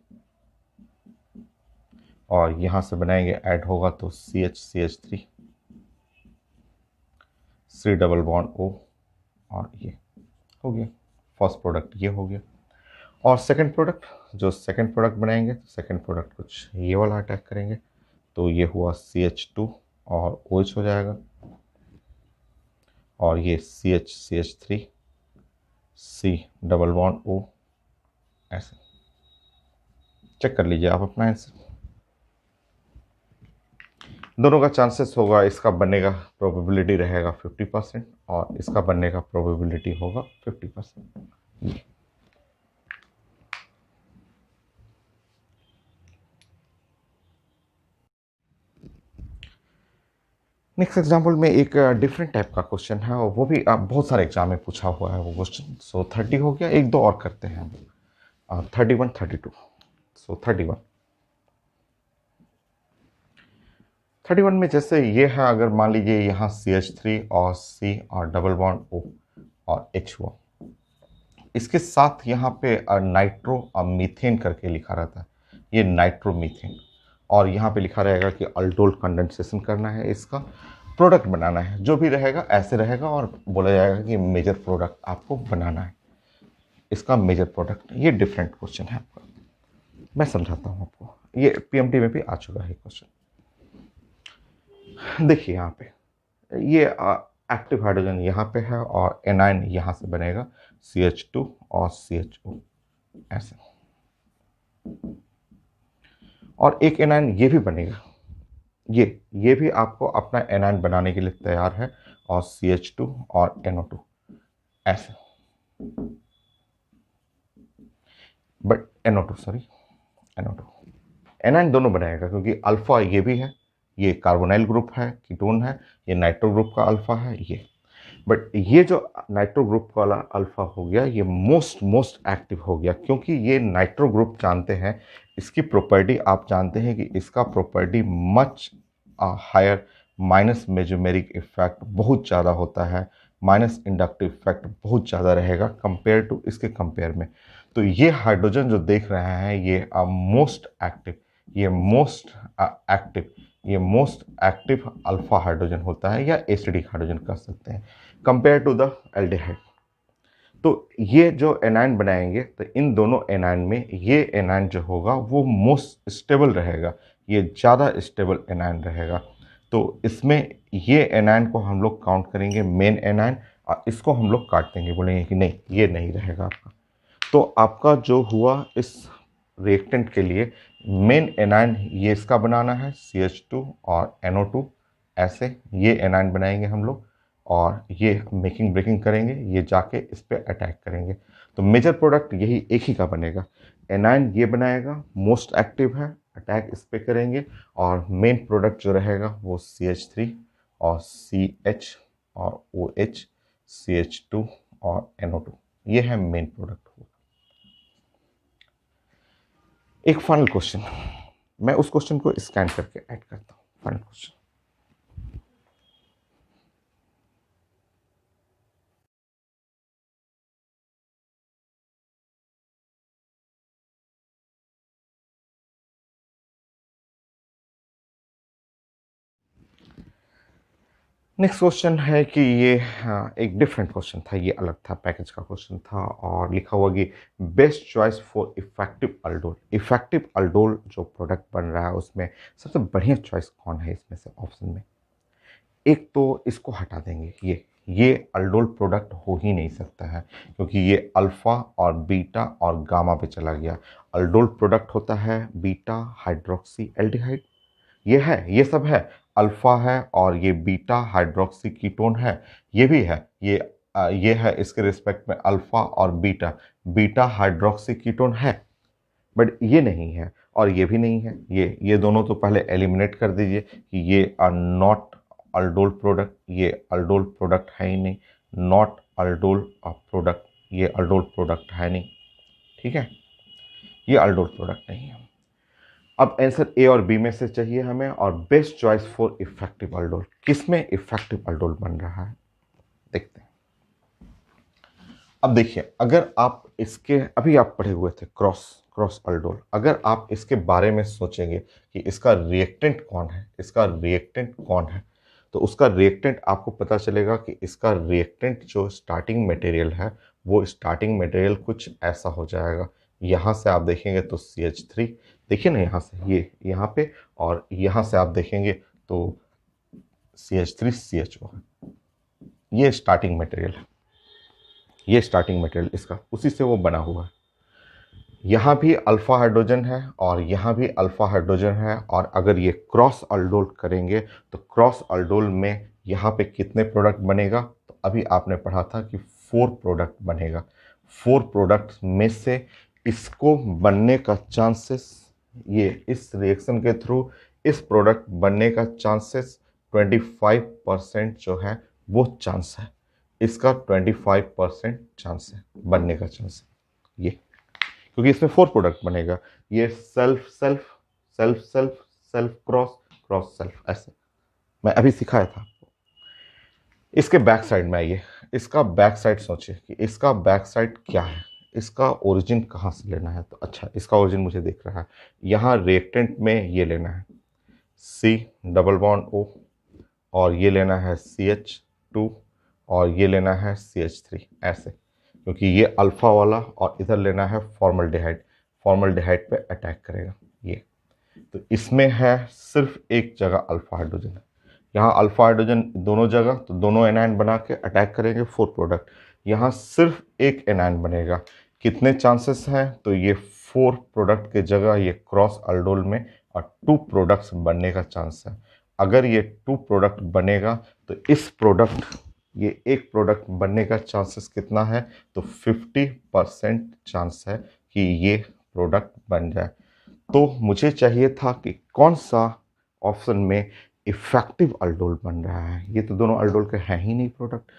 और यहाँ से बनाएंगे ऐड होगा तो CH CH3 C double bond O और ये हो गया फर्स्ट प्रोडक्ट, ये हो गया। और सेकंड प्रोडक्ट, जो सेकंड प्रोडक्ट बनाएंगे तो सेकंड प्रोडक्ट कुछ ये वाला अटैक करेंगे, तो ये हुआ CH2 और OH हो जाएगा और ये CH CH3 C double bond O, ऐसे चेक कर लीजिए आप अपना आंसर। दोनों का चांसेस होगा, इसका बनने का प्रोबेबिलिटी रहेगा 50% और इसका बनने का प्रोबेबिलिटी होगा 50%। ये नेक्स्ट एग्जाम्पल में एक डिफरेंट टाइप का क्वेश्चन है और वो भी बहुत सारे एग्जाम में पूछा हुआ है वो क्वेश्चन। सो 30 हो गया, एक दो और करते हैं, 31 32। सो 31 में जैसे ये है, अगर मान लीजिए यहाँ CH3 और C और डबल बॉन्ड O और H हुआ, इसके साथ यहाँ पे नाइट्रो मीथेन करके लिखा रहता है, ये नाइट्रोमीथेन। और यहाँ पे लिखा रहेगा कि अल्डोल कंडेंसेशन करना है, इसका प्रोडक्ट बनाना है, जो भी रहेगा ऐसे रहेगा और बोला जाएगा कि मेजर प्रोडक्ट आपको बनाना है, इसका मेजर प्रोडक्ट। ये डिफरेंट क्वेश्चन है आपका, मैं समझाता हूँ आपको, ये पीएमटी में भी आ चुका है क्वेश्चन। देखिए यहाँ पे ये एक्टिव हाइड्रोजन यहाँ पे है और एनाइन यहाँ से बनेगा CH2 और CHO ऐसे, और एक एनाइन ये भी बनेगा, ये भी आपको अपना एनाइन बनाने के लिए तैयार है, और CH2 और NO2 ऐसे, बट NO2 एनाइन दोनों बनाएगा क्योंकि अल्फा ये भी है, ये कार्बोनाइल ग्रुप है, कीटोन है, ये नाइट्रो ग्रुप का अल्फा है ये, बट ये जो नाइट्रो ग्रुप वाला अल्फा हो गया ये मोस्ट एक्टिव हो गया, क्योंकि ये नाइट्रो ग्रुप जानते हैं, इसकी प्रॉपर्टी आप जानते हैं कि इसका property much higher, minus mesomeric effect बहुत ज़्यादा होता है, माइनस इंडक्टिव इफेक्ट बहुत ज़्यादा रहेगा कंपेयर टू इसके कंपेयर में। तो ये हाइड्रोजन जो देख रहे हैं ये मोस्ट एक्टिव, ये मोस्ट एक्टिव अल्फा हाइड्रोजन होता है, या एसिडिक हाइड्रोजन कह सकते हैं कंपेयर टू द एल्डिहाइड। तो ये जो एनाइन बनाएंगे तो इन दोनों एनाइन में ये एनाइन जो होगा वो मोस्ट स्टेबल रहेगा, ये ज़्यादा स्टेबल एनाइन रहेगा। तो इसमें ये एनाइन को हम लोग काउंट करेंगे मेन एनाइन, और इसको हम लोग काट देंगे, बोलेंगे कि नहीं ये नहीं रहेगा आपका। तो आपका जो हुआ इस रिएक्टेंट के लिए मेन एनाइन ये इसका बनाना है CH2 और NO2 ऐसे, ये एनाइन बनाएंगे हम लोग, और ये मेकिंग ब्रेकिंग करेंगे, ये जाके इस पर अटैक करेंगे। तो मेजर प्रोडक्ट यही एक ही का बनेगा, एनाइन ये बनाएगा, मोस्ट एक्टिव है, अटैक इस पर करेंगे, और मेन प्रोडक्ट जो रहेगा वो CH3 और CH और OH, CH2 और NO2, ये है मेन प्रोडक्ट। एक फाइनल क्वेश्चन, मैं उस क्वेश्चन को स्कैन करके ऐड करता हूँ। फाइनल क्वेश्चन, नेक्स्ट क्वेश्चन है कि ये एक डिफरेंट क्वेश्चन था, ये अलग था, पैकेज का क्वेश्चन था, और लिखा हुआ कि best choice for effective aldol. Effective aldol जो प्रोडक्ट बन रहा है उसमें सबसे बढ़िया चॉइस कौन है इसमें से ऑप्शन में। एक तो इसको हटा देंगे, ये अल्डोल प्रोडक्ट हो ही नहीं सकता है, क्योंकि ये अल्फ़ा और बीटा और गामा पे चला गया। अल्डोल प्रोडक्ट होता है बीटा हाइड्रोक्सी एल्डिहाइड, ये है, ये सब है, अल्फ़ा है और ये बीटा हाइड्रोक्सी कीटोन है, ये भी है, ये है, इसके रिस्पेक्ट में अल्फ़ा और बीटा हाइड्रोक्सी कीटोन है, बट ये नहीं है और ये भी नहीं है। ये दोनों तो पहले एलिमिनेट कर दीजिए कि ये आर नॉट अल्डोल प्रोडक्ट, ये अल्डोल प्रोडक्ट है ही नहीं, नॉट अल्डोल प्रोडक्ट, ये अल्डोल प्रोडक्ट है नहीं, ठीक है, ये अल्डोल प्रोडक्ट नहीं है। अब आंसर ए और बी में से चाहिए हमें, और best choice for effective aldol, किसमें इफेक्टिव अल्डोल बन रहा है देखते हैं। अब देखिए, अगर आप इसके अभी आप पढ़े हुए थे क्रॉस अल्डोल, अगर आप इसके बारे में सोचेंगे कि इसका रिएक्टेंट कौन है, तो उसका रिएक्टेंट आपको पता चलेगा कि इसका रिएक्टेंट जो स्टार्टिंग मटेरियल है वो स्टार्टिंग मटेरियल कुछ ऐसा हो जाएगा। यहाँ से आप देखेंगे तो CH3, देखिए ना यहाँ से ये यहाँ पे, और यहाँ से आप देखेंगे तो CH3 CHO है, ये स्टार्टिंग मटेरियल है, ये स्टार्टिंग मटेरियल इसका उसी से वो बना हुआ है। यहाँ भी अल्फ़ा हाइड्रोजन है और यहाँ भी अल्फ़ा हाइड्रोजन है, और अगर ये क्रॉस अल्डोल करेंगे तो क्रॉस अल्डोल में यहाँ पे कितने प्रोडक्ट बनेगा, तो अभी आपने पढ़ा था कि 4 प्रोडक्ट बनेगा। 4 प्रोडक्ट में से इसको बनने का चांसेस, ये इस रिएक्शन के थ्रू इस प्रोडक्ट बनने का चांसेस 25% जो है वो चांस है, इसका 25% चांस है बनने का चांस है, ये क्योंकि इसमें 4 प्रोडक्ट बनेगा। ये self self self self self cross self, ऐसे मैं अभी सिखाया था आपको। इसके बैक साइड में आइए, इसका बैक साइड सोचिए कि इसका बैक साइड क्या है, इसका ओरिजिन कहाँ से लेना है। तो अच्छा, इसका ओरिजिन मुझे दिख रहा है, यहाँ रिएक्टेंट में ये लेना है C डबल बॉन्ड O, और ये लेना है CH2, और ये लेना है CH3, ऐसे, क्योंकि ये अल्फा वाला, और इधर लेना है फॉर्मल्डिहाइड, फॉर्मल्डिहाइड पे अटैक करेगा ये। तो इसमें है सिर्फ एक जगह अल्फा हाइड्रोजन है, यहाँ अल्फा हाइड्रोजन दोनों जगह, तो दोनों एनायन बना के अटैक करेंगे 4 प्रोडक्ट। यहाँ सिर्फ एक एनायन बनेगा, कितने चांसेस हैं, तो ये 4 प्रोडक्ट के जगह ये क्रॉस अल्डोल में और 2 प्रोडक्ट्स बनने का चांस है। अगर ये 2 प्रोडक्ट बनेगा तो इस प्रोडक्ट, ये एक प्रोडक्ट बनने का चांसेस कितना है, तो 50% चांस है कि ये प्रोडक्ट बन जाए। तो मुझे चाहिए था कि कौन सा ऑप्शन में इफेक्टिव अल्डोल बन रहा है। ये तो दोनों अल्डोल के हैं ही नहीं प्रोडक्ट।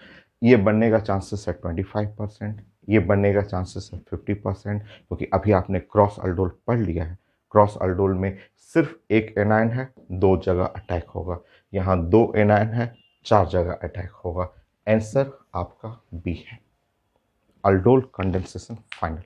ये बनने का चांसेस है 25%, ये बनने का चांसेस है 50%, क्योंकि अभी आपने क्रॉस अल्डोल पढ़ लिया है। क्रॉस अल्डोल में सिर्फ एक एनायन है, 2 जगह अटैक होगा। यहाँ 2 एनायन है, 4 जगह अटैक होगा। आंसर आपका बी है, अल्डोल कंडेंसेशन फाइनल।